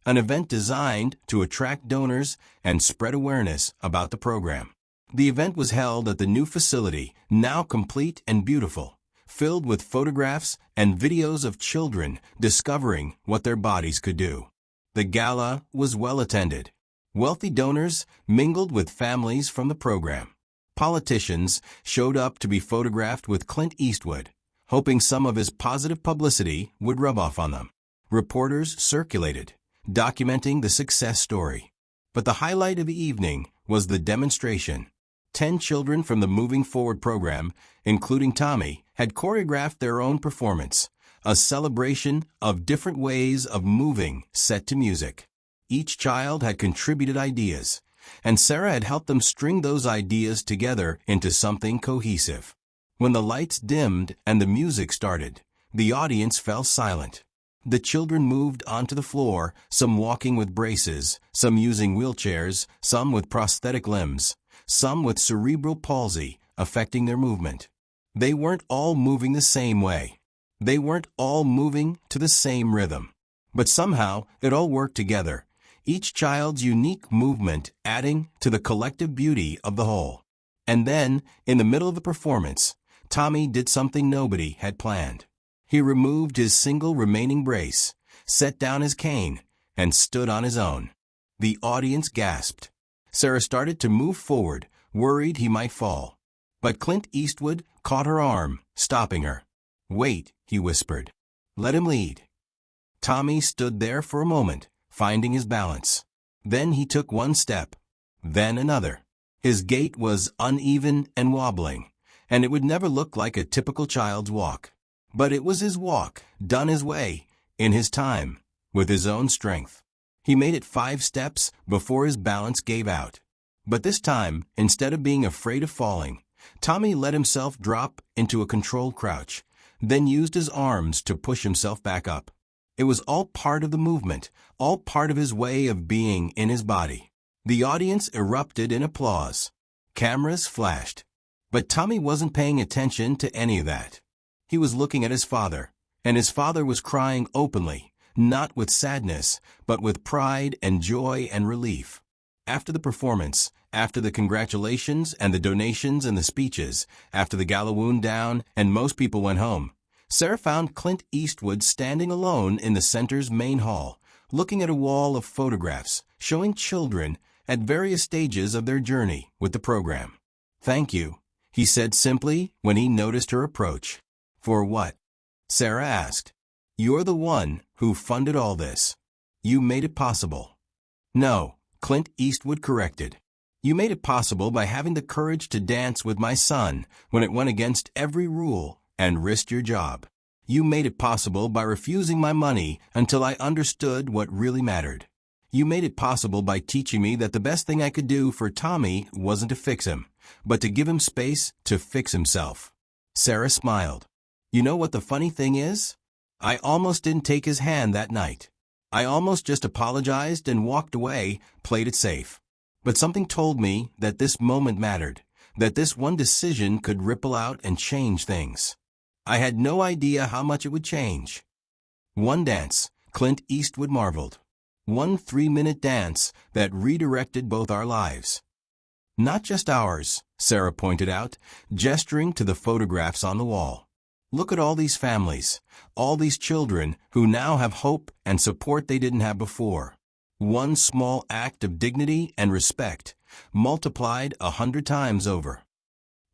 an event designed to attract donors and spread awareness about the program. The event was held at the new facility, now complete and beautiful, filled with photographs and videos of children discovering what their bodies could do. The gala was well attended. Wealthy donors mingled with families from the program. Politicians showed up to be photographed with Clint Eastwood, hoping some of his positive publicity would rub off on them. Reporters circulated, documenting the success story. But the highlight of the evening was the demonstration. 10 children from the Moving Forward program, including Tommy, had choreographed their own performance, a celebration of different ways of moving set to music. Each child had contributed ideas, and Sarah had helped them string those ideas together into something cohesive. When the lights dimmed and the music started, the audience fell silent. The children moved onto the floor, some walking with braces, some using wheelchairs, some with prosthetic limbs, some with cerebral palsy affecting their movement. They weren't all moving the same way. They weren't all moving to the same rhythm. But somehow it all worked together, each child's unique movement adding to the collective beauty of the whole. And then, in the middle of the performance, Tommy did something nobody had planned. He removed his single remaining brace, set down his cane, and stood on his own. The audience gasped. Sarah started to move forward, worried he might fall. But Clint Eastwood caught her arm, stopping her. "Wait," he whispered. "Let him lead." Tommy stood there for a moment, finding his balance. Then he took one step, then another. His gait was uneven and wobbling, and it would never look like a typical child's walk. But it was his walk, done his way, in his time, with his own strength. He made it 5 steps before his balance gave out. But this time, instead of being afraid of falling, Tommy let himself drop into a controlled crouch, then used his arms to push himself back up. It was all part of the movement, all part of his way of being in his body. The audience erupted in applause. Cameras flashed. But Tommy wasn't paying attention to any of that. He was looking at his father, and his father was crying openly, not with sadness, but with pride and joy and relief. After the performance, after the congratulations and the donations and the speeches, after the gala wound down and most people went home, Sarah found Clint Eastwood standing alone in the center's main hall, looking at a wall of photographs showing children at various stages of their journey with the program. "Thank you," he said simply when he noticed her approach. "For what?" Sarah asked. "You're the one who funded all this. You made it possible." "No," Clint Eastwood corrected. "You made it possible by having the courage to dance with my son when it went against every rule and risked your job. You made it possible by refusing my money until I understood what really mattered. You made it possible by teaching me that the best thing I could do for Tommy wasn't to fix him, but to give him space to fix himself." Sarah smiled. "You know what the funny thing is? I almost didn't take his hand that night. I almost just apologized and walked away, played it safe. But something told me that this moment mattered, that this one decision could ripple out and change things. I had no idea how much it would change." One dance, Clint Eastwood marveled. One 3-minute dance that redirected both our lives. "Not just ours," Sarah pointed out, gesturing to the photographs on the wall. "Look at all these families, all these children who now have hope and support they didn't have before. One small act of dignity and respect, multiplied 100 times over."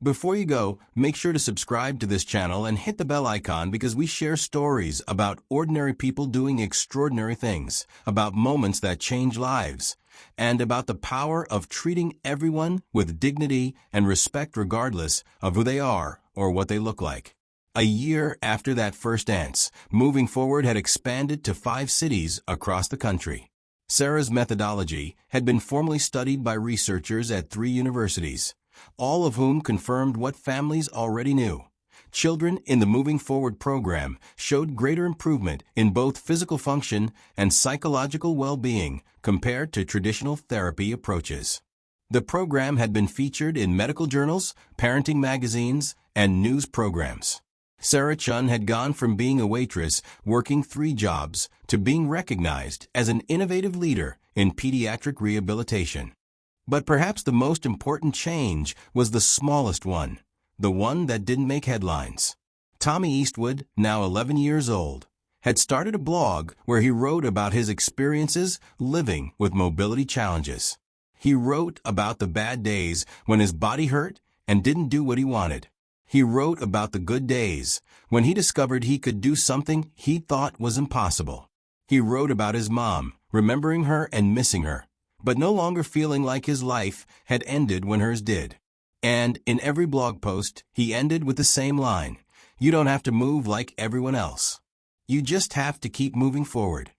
Before you go, make sure to subscribe to this channel and hit the bell icon because we share stories about ordinary people doing extraordinary things, about moments that change lives, and about the power of treating everyone with dignity and respect regardless of who they are or what they look like. A year after that first dance, Moving Forward had expanded to 5 cities across the country. Sarah's methodology had been formally studied by researchers at 3 universities, all of whom confirmed what families already knew. Children in the Moving Forward program showed greater improvement in both physical function and psychological well-being compared to traditional therapy approaches. The program had been featured in medical journals, parenting magazines, and news programs. Sarah Chun had gone from being a waitress working 3 jobs to being recognized as an innovative leader in pediatric rehabilitation. But perhaps the most important change was the smallest one, the one that didn't make headlines. Tommy Eastwood, now 11 years old, had started a blog where he wrote about his experiences living with mobility challenges. He wrote about the bad days when his body hurt and didn't do what he wanted. He wrote about the good days when he discovered he could do something he thought was impossible. He wrote about his mom, remembering her and missing her, but no longer feeling like his life had ended when hers did. And in every blog post, he ended with the same line: "You don't have to move like everyone else. You just have to keep moving forward."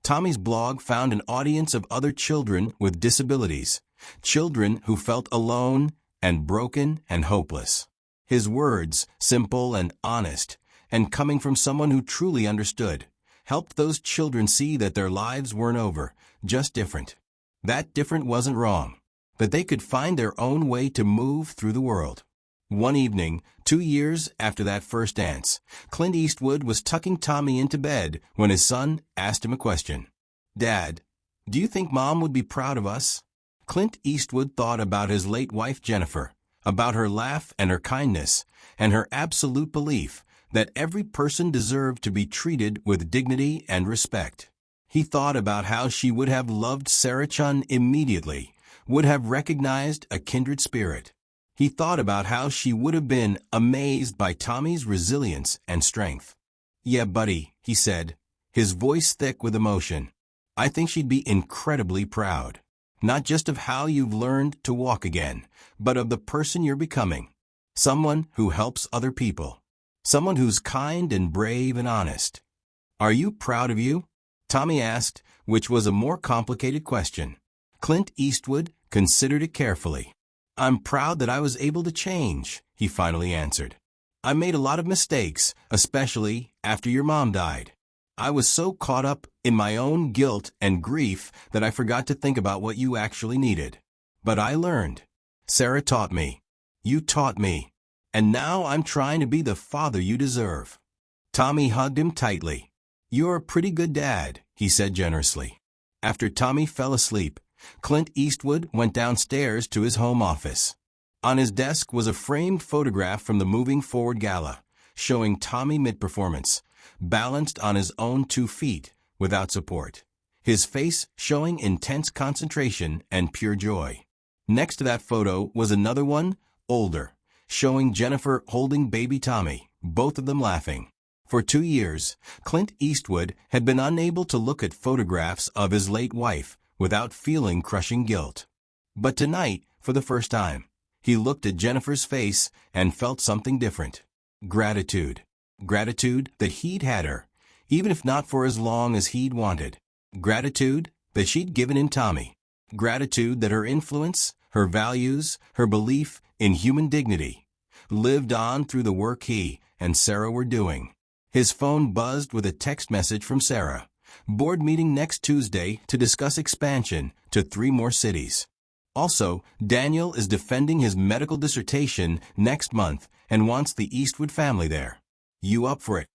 Tommy's blog found an audience of other children with disabilities, children who felt alone and broken and hopeless. His words, simple and honest, and coming from someone who truly understood, helped those children see that their lives weren't over, just different. That different wasn't wrong, that they could find their own way to move through the world. One evening, 2 years after that first dance, Clint Eastwood was tucking Tommy into bed when his son asked him a question. "Dad, do you think Mom would be proud of us?" Clint Eastwood thought about his late wife Jennifer, about her laugh and her kindness, and her absolute belief that every person deserved to be treated with dignity and respect. He thought about how she would have loved Sarah Chun immediately, would have recognized a kindred spirit. He thought about how she would have been amazed by Tommy's resilience and strength. "Yeah, buddy," he said, his voice thick with emotion. "I think she'd be incredibly proud. Not just of how you've learned to walk again, but of the person you're becoming. Someone who helps other people. Someone who's kind and brave and honest." "Are you proud of you?" Tommy asked, which was a more complicated question. Clint Eastwood considered it carefully. "I'm proud that I was able to change," he finally answered. "I made a lot of mistakes, especially after your mom died. I was so caught up in my own guilt and grief that I forgot to think about what you actually needed. But I learned. Sarah taught me. You taught me. And now I'm trying to be the father you deserve." Tommy hugged him tightly. "You're a pretty good dad," he said generously. After Tommy fell asleep, Clint Eastwood went downstairs to his home office. On his desk was a framed photograph from the Moving Forward Gala, showing Tommy mid-performance, balanced on his own 2 feet, without support, his face showing intense concentration and pure joy. Next to that photo was another one, older, showing Jennifer holding baby Tommy, both of them laughing. For 2 years, Clint Eastwood had been unable to look at photographs of his late wife without feeling crushing guilt. But tonight, for the first time, he looked at Jennifer's face and felt something different. Gratitude. Gratitude that he'd had her, even if not for as long as he'd wanted. Gratitude that she'd given him Tommy. Gratitude that her influence, her values, her belief in human dignity lived on through the work he and Sarah were doing. His phone buzzed with a text message from Sarah. Board meeting next Tuesday to discuss expansion to 3 more cities. Also, Daniel is defending his medical dissertation next month and wants the Eastwood family there. You up for it?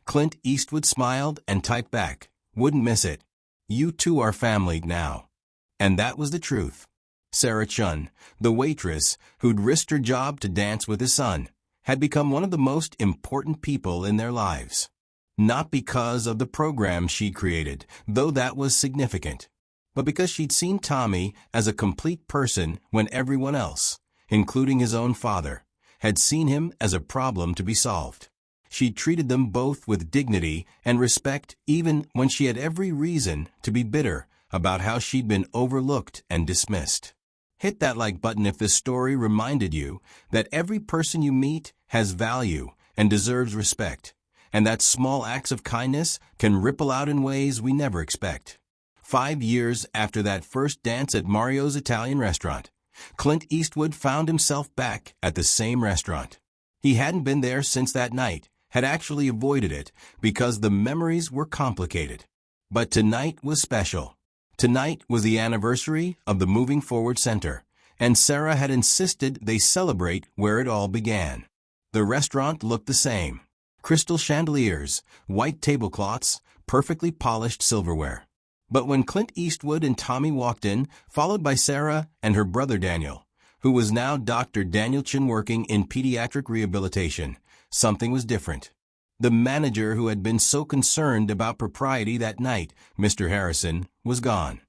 Clint Eastwood smiled and typed back, "Wouldn't miss it. You two are family now." And that was the truth. Sarah Chun, the waitress who'd risked her job to dance with his son, had become one of the most important people in their lives. Not because of the program she'd created, though that was significant, but because she'd seen Tommy as a complete person when everyone else, including his own father, had seen him as a problem to be solved. She treated them both with dignity and respect even when she had every reason to be bitter about how she'd been overlooked and dismissed. Hit that like button if this story reminded you that every person you meet has value and deserves respect, and that small acts of kindness can ripple out in ways we never expect. 5 years after that first dance at Mario's Italian restaurant, Clint Eastwood found himself back at the same restaurant. He hadn't been there since that night, had actually avoided it because the memories were complicated. But tonight was special. Tonight was the anniversary of the Moving Forward Center, and Sarah had insisted they celebrate where it all began. The restaurant looked the same. Crystal chandeliers, white tablecloths, perfectly polished silverware. But when Clint Eastwood and Tommy walked in, followed by Sarah and her brother Daniel, who was now Dr. Daniel Chin working in pediatric rehabilitation, something was different. The manager who had been so concerned about propriety that night, Mr. Harrison, was gone.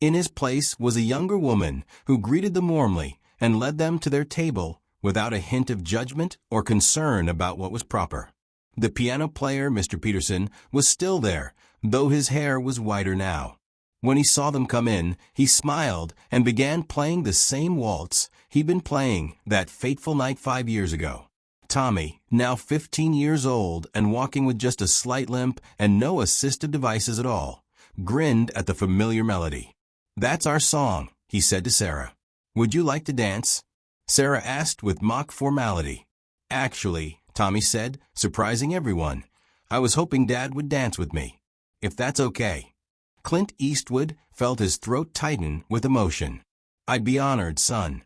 In his place was a younger woman who greeted them warmly and led them to their table without a hint of judgment or concern about what was proper. The piano player, Mr. Peterson, was still there, though his hair was whiter now. When he saw them come in, he smiled and began playing the same waltz he'd been playing that fateful night 5 years ago. Tommy, now 15 years old and walking with just a slight limp and no assistive devices at all, grinned at the familiar melody. "That's our song," he said to Sarah. "Would you like to dance?" Sarah asked with mock formality. "Actually," Tommy said, surprising everyone, "I was hoping Dad would dance with me." if that's okay." Clint Eastwood felt his throat tighten with emotion. "I'd be honored, son."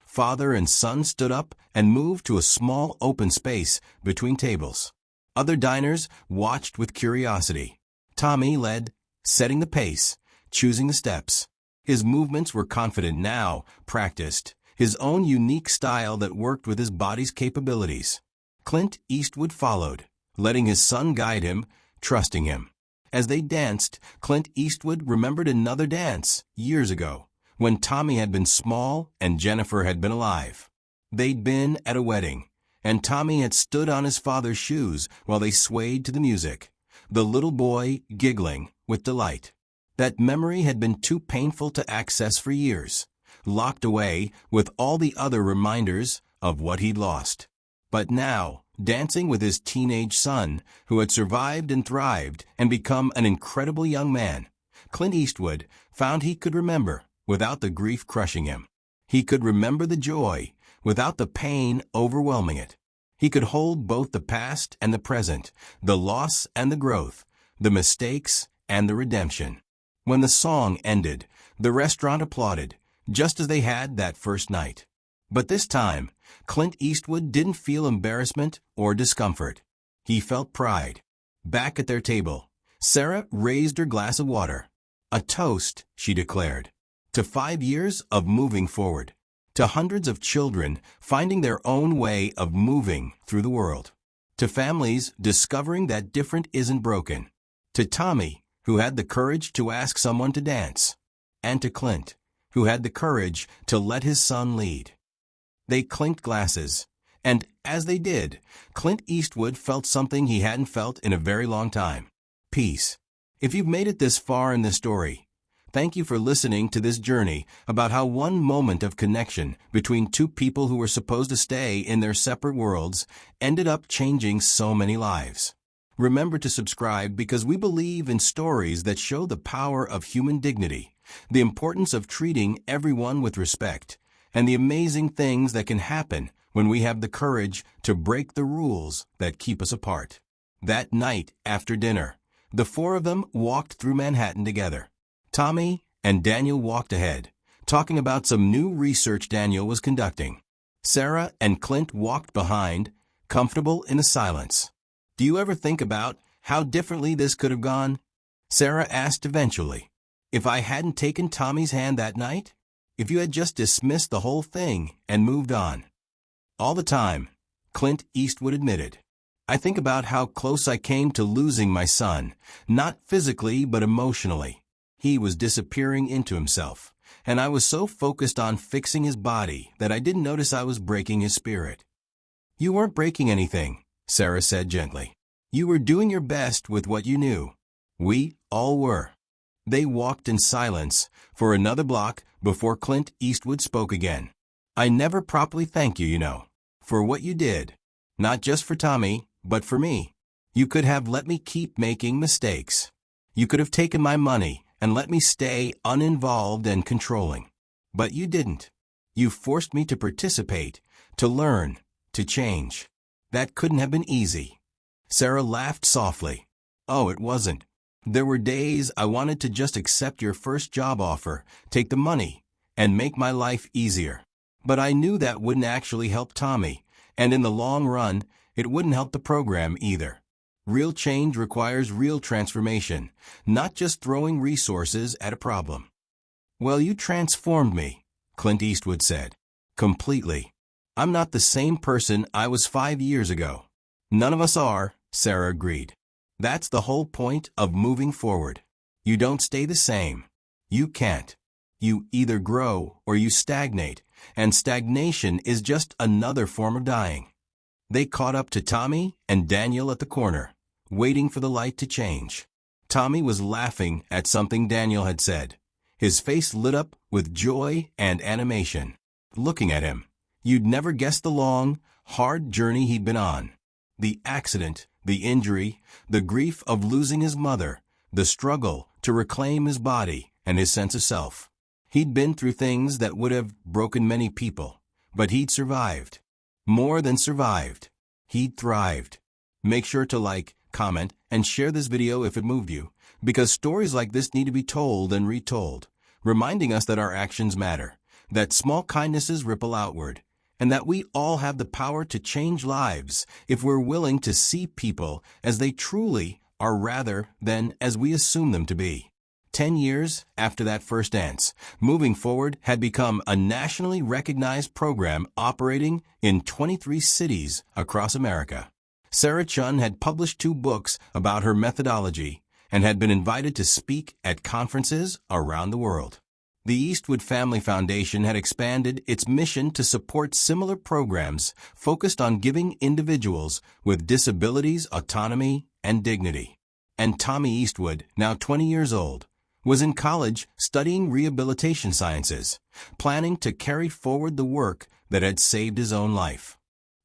Father and son stood up and moved to a small open space between tables. Other diners watched with curiosity. Tommy led, setting the pace, choosing the steps. His movements were confident now, practiced, his own unique style that worked with his body's capabilities. Clint Eastwood followed, letting his son guide him, trusting him. As they danced, Clint Eastwood remembered another dance, years ago, when Tommy had been small and Jennifer had been alive. They'd been at a wedding, and Tommy had stood on his father's shoes while they swayed to the music, the little boy giggling with delight. That memory had been too painful to access for years, locked away with all the other reminders of what he'd lost. But now, dancing with his teenage son, who had survived and thrived and become an incredible young man, Clint Eastwood found he could remember without the grief crushing him. He could remember the joy without the pain overwhelming it. He could hold both the past and the present, the loss and the growth, the mistakes and the redemption. When the song ended, the restaurant applauded, just as they had that first night. But this time, Clint Eastwood didn't feel embarrassment or discomfort. He felt pride. Back at their table, Sarah raised her glass of water. "A toast," she declared, "to 5 years of moving forward, to hundreds of children finding their own way of moving through the world, to families discovering that different isn't broken, to Tommy, who had the courage to ask someone to dance, and to Clint, who had the courage to let his son lead." They clinked glasses, and as they did, Clint Eastwood felt something he hadn't felt in a very long time: peace. If you've made it this far in this story, thank you for listening to this journey about how one moment of connection between two people who were supposed to stay in their separate worlds ended up changing so many lives. Remember to subscribe because we believe in stories that show the power of human dignity, the importance of treating everyone with respect, and the amazing things that can happen when we have the courage to break the rules that keep us apart. That night after dinner, the four of them walked through Manhattan together. Tommy and Daniel walked ahead, talking about some new research Daniel was conducting. Sarah and Clint walked behind, comfortable in the silence. "Do you ever think about how differently this could have gone?" Sarah asked eventually. "If I hadn't taken Tommy's hand that night? If you had just dismissed the whole thing and moved on?" "All the time," Clint Eastwood admitted. "I think about how close I came to losing my son, not physically but emotionally. He was disappearing into himself, and I was so focused on fixing his body that I didn't notice I was breaking his spirit." "You weren't breaking anything," Sarah said gently. "You were doing your best with what you knew. We all were." They walked in silence for another block before Clint Eastwood spoke again. "I never properly thank you, for what you did. Not just for Tommy, but for me. You could have let me keep making mistakes. You could have taken my money and let me stay uninvolved and controlling. But you didn't. You forced me to participate, to learn, to change. That couldn't have been easy." Sarah laughed softly. "Oh, it wasn't. There were days I wanted to just accept your first job offer, take the money, and make my life easier. But I knew that wouldn't actually help Tommy, and in the long run, it wouldn't help the program either. Real change requires real transformation, not just throwing resources at a problem." "Well, you transformed me," Clint Eastwood said. "Completely. I'm not the same person I was 5 years ago." "None of us are," Sarah agreed. "That's the whole point of moving forward. You don't stay the same. You can't. You either grow or you stagnate, and stagnation is just another form of dying." They caught up to Tommy and Daniel at the corner, waiting for the light to change. Tommy was laughing at something Daniel had said. His face lit up with joy and animation. Looking at him, you'd never guess the long, hard journey he'd been on. The accident, the injury, the grief of losing his mother, the struggle to reclaim his body and his sense of self. He'd been through things that would have broken many people, but he'd survived. More than survived. He'd thrived. Make sure to like, comment, and share this video if it moved you, because stories like this need to be told and retold, reminding us that our actions matter, that small kindnesses ripple outward, and that we all have the power to change lives if we're willing to see people as they truly are rather than as we assume them to be. 10 years after that first dance, Moving Forward had become a nationally recognized program operating in 23 cities across America. Sarah Chun had published 2 books about her methodology and had been invited to speak at conferences around the world. The Eastwood Family Foundation had expanded its mission to support similar programs focused on giving individuals with disabilities autonomy and dignity. And Tommy Eastwood, now 20 years old, was in college studying rehabilitation sciences, planning to carry forward the work that had saved his own life.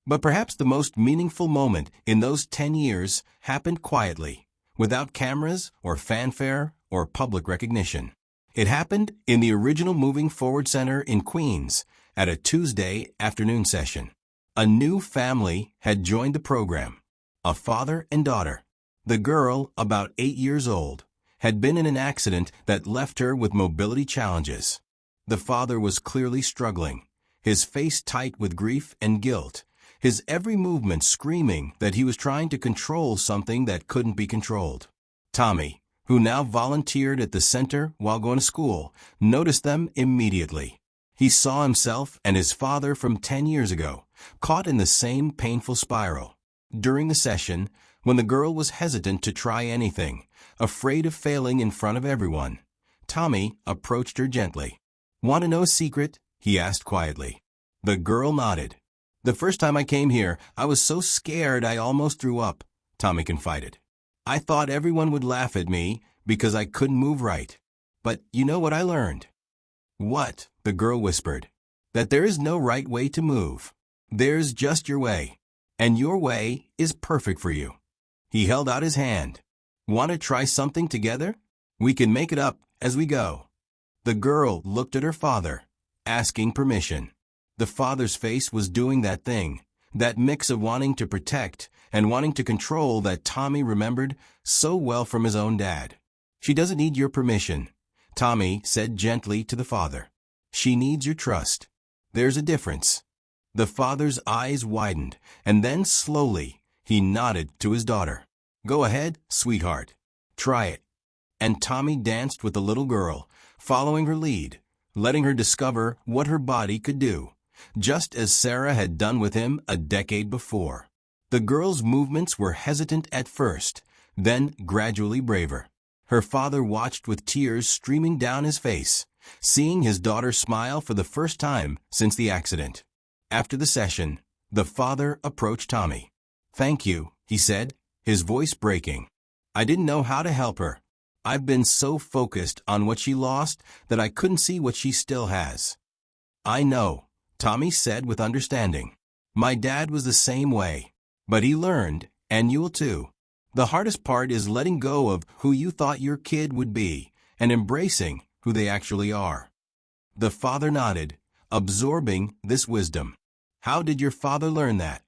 But perhaps the most meaningful moment in those 10 years happened quietly, without cameras or fanfare or public recognition. It happened in the original Moving Forward Center in Queens at a Tuesday afternoon session. A new family had joined the program, a father and daughter. The girl, about 8 years old, had been in an accident that left her with mobility challenges. The father was clearly struggling, his face tight with grief and guilt, his every movement screaming that he was trying to control something that couldn't be controlled. Tommy, who now volunteered at the center while going to school, noticed them immediately. He saw himself and his father from 10 years ago, caught in the same painful spiral. During the session, when the girl was hesitant to try anything, afraid of failing in front of everyone, Tommy approached her gently. "Want to know a secret?" he asked quietly. The girl nodded. "The first time I came here, I was so scared I almost threw up," Tommy confided. "I thought everyone would laugh at me because I couldn't move right. But you know what I learned?" "What?" the girl whispered. "That there is no right way to move. There's just your way. And your way is perfect for you." He held out his hand. "Want to try something together? We can make it up as we go." The girl looked at her father, asking permission. The father's face was doing that thing, that mix of wanting to protect and wanting to control that Tommy remembered so well from his own dad. "She doesn't need your permission," Tommy said gently to the father. "She needs your trust. There's a difference." The father's eyes widened, and then slowly he nodded to his daughter. "Go ahead, sweetheart. Try it." And Tommy danced with the little girl, following her lead, letting her discover what her body could do, just as Sarah had done with him a decade before. The girl's movements were hesitant at first, then gradually braver. Her father watched with tears streaming down his face, seeing his daughter smile for the first time since the accident. After the session, the father approached Tommy. "Thank you," he said, his voice breaking. "I didn't know how to help her. I've been so focused on what she lost that I couldn't see what she still has." "I know," Tommy said with understanding. "My dad was the same way. But he learned, and you'll too. The hardest part is letting go of who you thought your kid would be and embracing who they actually are." The father nodded, absorbing this wisdom. "How did your father learn that?"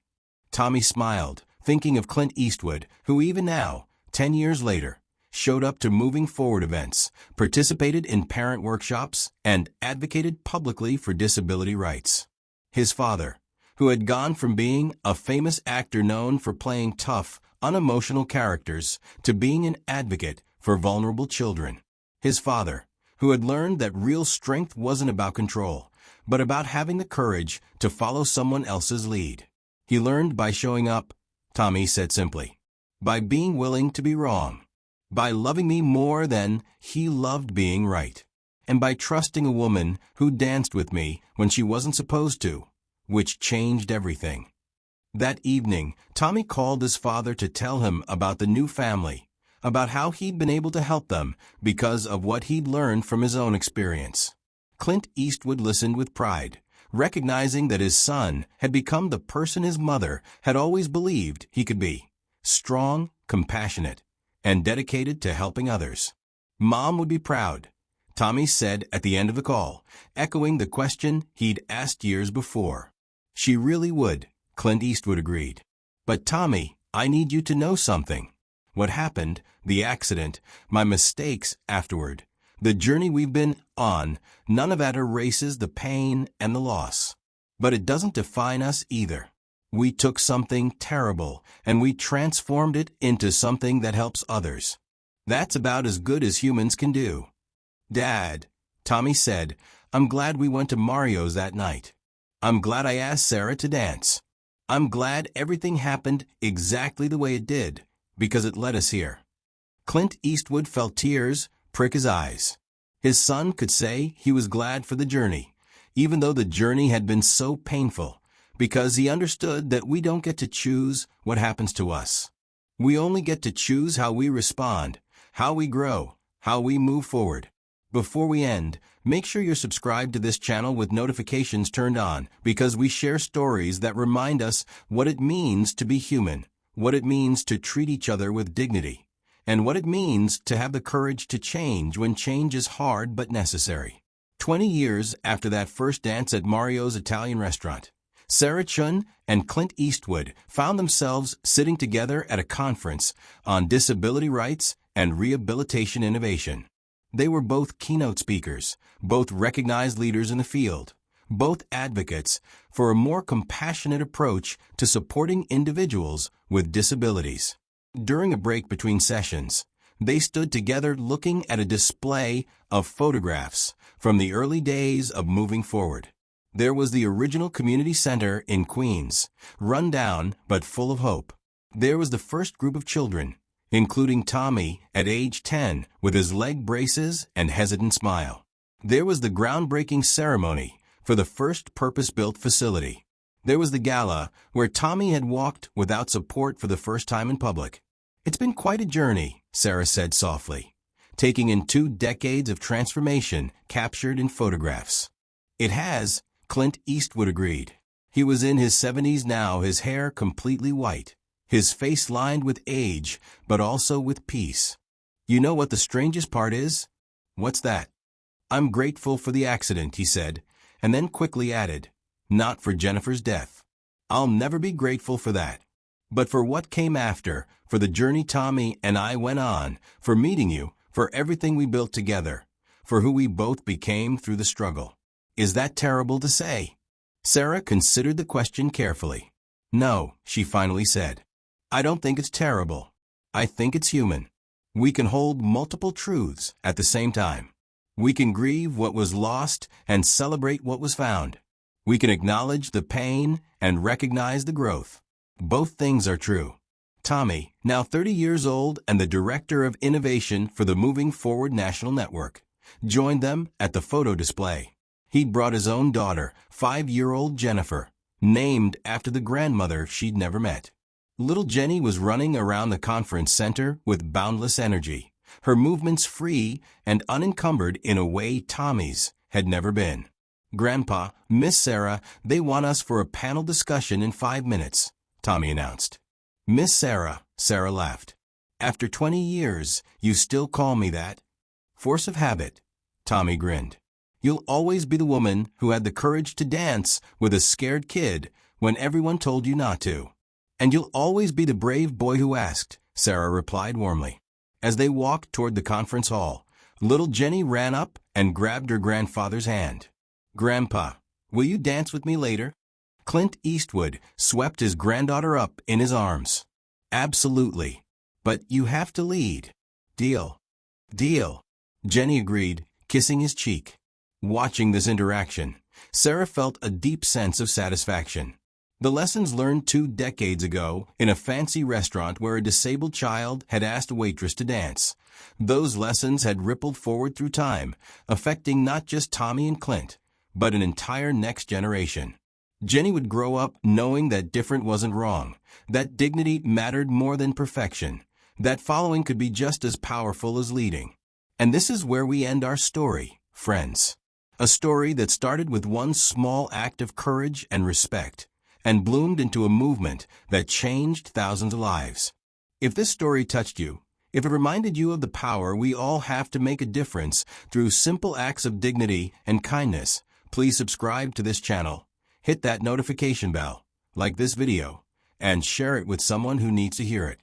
Tommy smiled, thinking of Clint Eastwood, who even now, 10 years later, showed up to Moving Forward events, participated in parent workshops, and advocated publicly for disability rights. His father, who had gone from being a famous actor known for playing tough, unemotional characters to being an advocate for vulnerable children. His father, who had learned that real strength wasn't about control, but about having the courage to follow someone else's lead. He learned by showing up, Tommy said simply, by being willing to be wrong, by loving me more than he loved being right, and by trusting a woman who danced with me when she wasn't supposed to, which changed everything. That evening, Tommy called his father to tell him about the new family, about how he'd been able to help them because of what he'd learned from his own experience. Clint Eastwood listened with pride, recognizing that his son had become the person his mother had always believed he could be, strong, compassionate, and dedicated to helping others. Mom would be proud, Tommy said at the end of the call, echoing the question he'd asked years before. She really would, Clint Eastwood agreed. But Tommy, I need you to know something. What happened, the accident, my mistakes afterward, the journey we've been on, none of that erases the pain and the loss. But it doesn't define us either. We took something terrible and we transformed it into something that helps others. That's about as good as humans can do. Dad, Tommy said, I'm glad we went to Mario's that night. I'm glad I asked Sarah to dance. I'm glad everything happened exactly the way it did, because it led us here. Clint Eastwood felt tears prick his eyes. His son could say he was glad for the journey, even though the journey had been so painful, because he understood that we don't get to choose what happens to us. We only get to choose how we respond, how we grow, how we move forward. Before we end, make sure you're subscribed to this channel with notifications turned on, because we share stories that remind us what it means to be human, what it means to treat each other with dignity, and what it means to have the courage to change when change is hard but necessary. 20 years after that first dance at Mario's Italian restaurant, Sarah Chun and Clint Eastwood found themselves sitting together at a conference on disability rights and rehabilitation innovation. They were both keynote speakers, both recognized leaders in the field, both advocates for a more compassionate approach to supporting individuals with disabilities. During a break between sessions, they stood together looking at a display of photographs from the early days of moving forward. There was the original community center in Queens, run down but full of hope. There was the first group of children, including Tommy at age 10 with his leg braces and hesitant smile. There was the groundbreaking ceremony for the first purpose-built facility. There was the gala where Tommy had walked without support for the first time in public. It's been quite a journey, Sarah said softly, taking in 2 decades of transformation captured in photographs. It has, Clint Eastwood agreed. He was in his 70s now, his hair completely white, his face lined with age, but also with peace. You know what the strangest part is? What's that? I'm grateful for the accident, he said, and then quickly added, not for Jennifer's death. I'll never be grateful for that. But for what came after, for the journey Tommy and I went on, for meeting you, for everything we built together, for who we both became through the struggle. Is that terrible to say? Sarah considered the question carefully. No, she finally said. I don't think it's terrible. I think it's human. We can hold multiple truths at the same time. We can grieve what was lost and celebrate what was found. We can acknowledge the pain and recognize the growth. Both things are true. Tommy, now 30 years old and the Director of Innovation for the Moving Forward National Network, joined them at the photo display. He'd brought his own daughter, 5-year-old Jennifer, named after the grandmother she'd never met. Little Jenny was running around the conference center with boundless energy, her movements free and unencumbered in a way Tommy's had never been. Grandpa, Miss Sarah, they want us for a panel discussion in 5 minutes, Tommy announced. Miss Sarah, Sarah laughed. After 20 years, you still call me that? Force of habit, Tommy grinned. You'll always be the woman who had the courage to dance with a scared kid when everyone told you not to. And you'll always be the brave boy who asked, Sarah replied warmly. As they walked toward the conference hall, little Jenny ran up and grabbed her grandfather's hand. Grandpa, will you dance with me later? Clint Eastwood swept his granddaughter up in his arms. Absolutely. But you have to lead. Deal. Deal. Jenny agreed, kissing his cheek. Watching this interaction, Sarah felt a deep sense of satisfaction. The lessons learned 2 decades ago in a fancy restaurant where a disabled child had asked a waitress to dance. Those lessons had rippled forward through time, affecting not just Tommy and Clint, but an entire next generation. Jenny would grow up knowing that different wasn't wrong, that dignity mattered more than perfection, that following could be just as powerful as leading. And this is where we end our story, friends. A story that started with one small act of courage and respect, and bloomed into a movement that changed thousands of lives. If this story touched you, if it reminded you of the power we all have to make a difference through simple acts of dignity and kindness, please subscribe to this channel, hit that notification bell, like this video, and share it with someone who needs to hear it.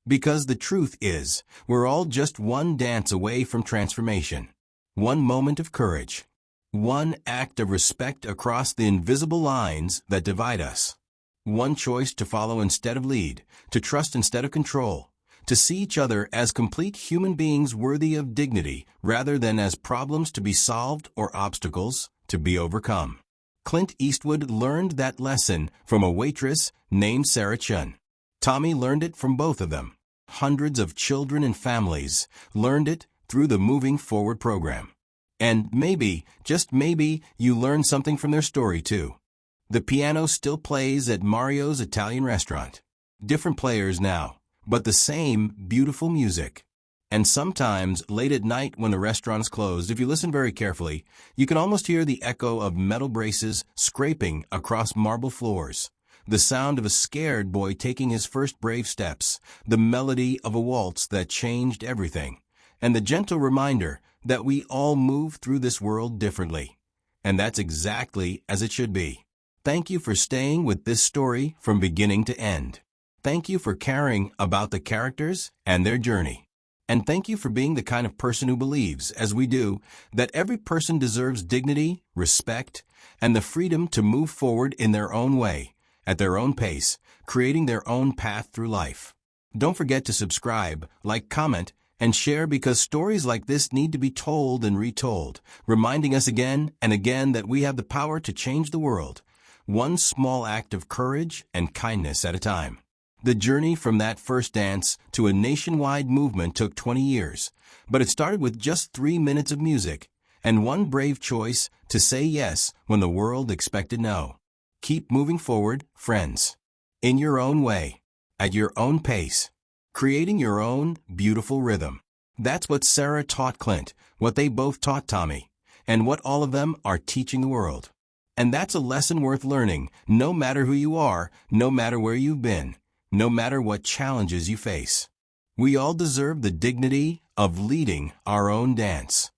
Because the truth is, we're all just one dance away from transformation. One moment of courage. One act of respect across the invisible lines that divide us. One choice to follow instead of lead, to trust instead of control, to see each other as complete human beings worthy of dignity rather than as problems to be solved or obstacles to be overcome. Clint Eastwood learned that lesson from a waitress named Sarah Chun. Tommy learned it from both of them. Hundreds of children and families learned it through the Moving Forward program. And maybe, just maybe, you learned something from their story too. The piano still plays at Mario's Italian restaurant. Different players now, but the same beautiful music. And sometimes, late at night when the restaurant is closed, if you listen very carefully, you can almost hear the echo of metal braces scraping across marble floors. The sound of a scared boy taking his first brave steps, the melody of a waltz that changed everything, and the gentle reminder that we all move through this world differently. And that's exactly as it should be. Thank you for staying with this story from beginning to end. Thank you for caring about the characters and their journey. And thank you for being the kind of person who believes, as we do, that every person deserves dignity, respect, and the freedom to move forward in their own way, at their own pace, creating their own path through life. Don't forget to subscribe, like, comment, and share because stories like this need to be told and retold, reminding us again and again that we have the power to change the world, one small act of courage and kindness at a time. The journey from that first dance to a nationwide movement took 20 years, but it started with just 3 minutes of music and one brave choice to say yes when the world expected no. Keep moving forward, friends. In your own way, at your own pace, creating your own beautiful rhythm. That's what Sarah taught Clint, what they both taught Tommy, and what all of them are teaching the world. And that's a lesson worth learning, no matter who you are, no matter where you've been, no matter what challenges you face. We all deserve the dignity of leading our own dance.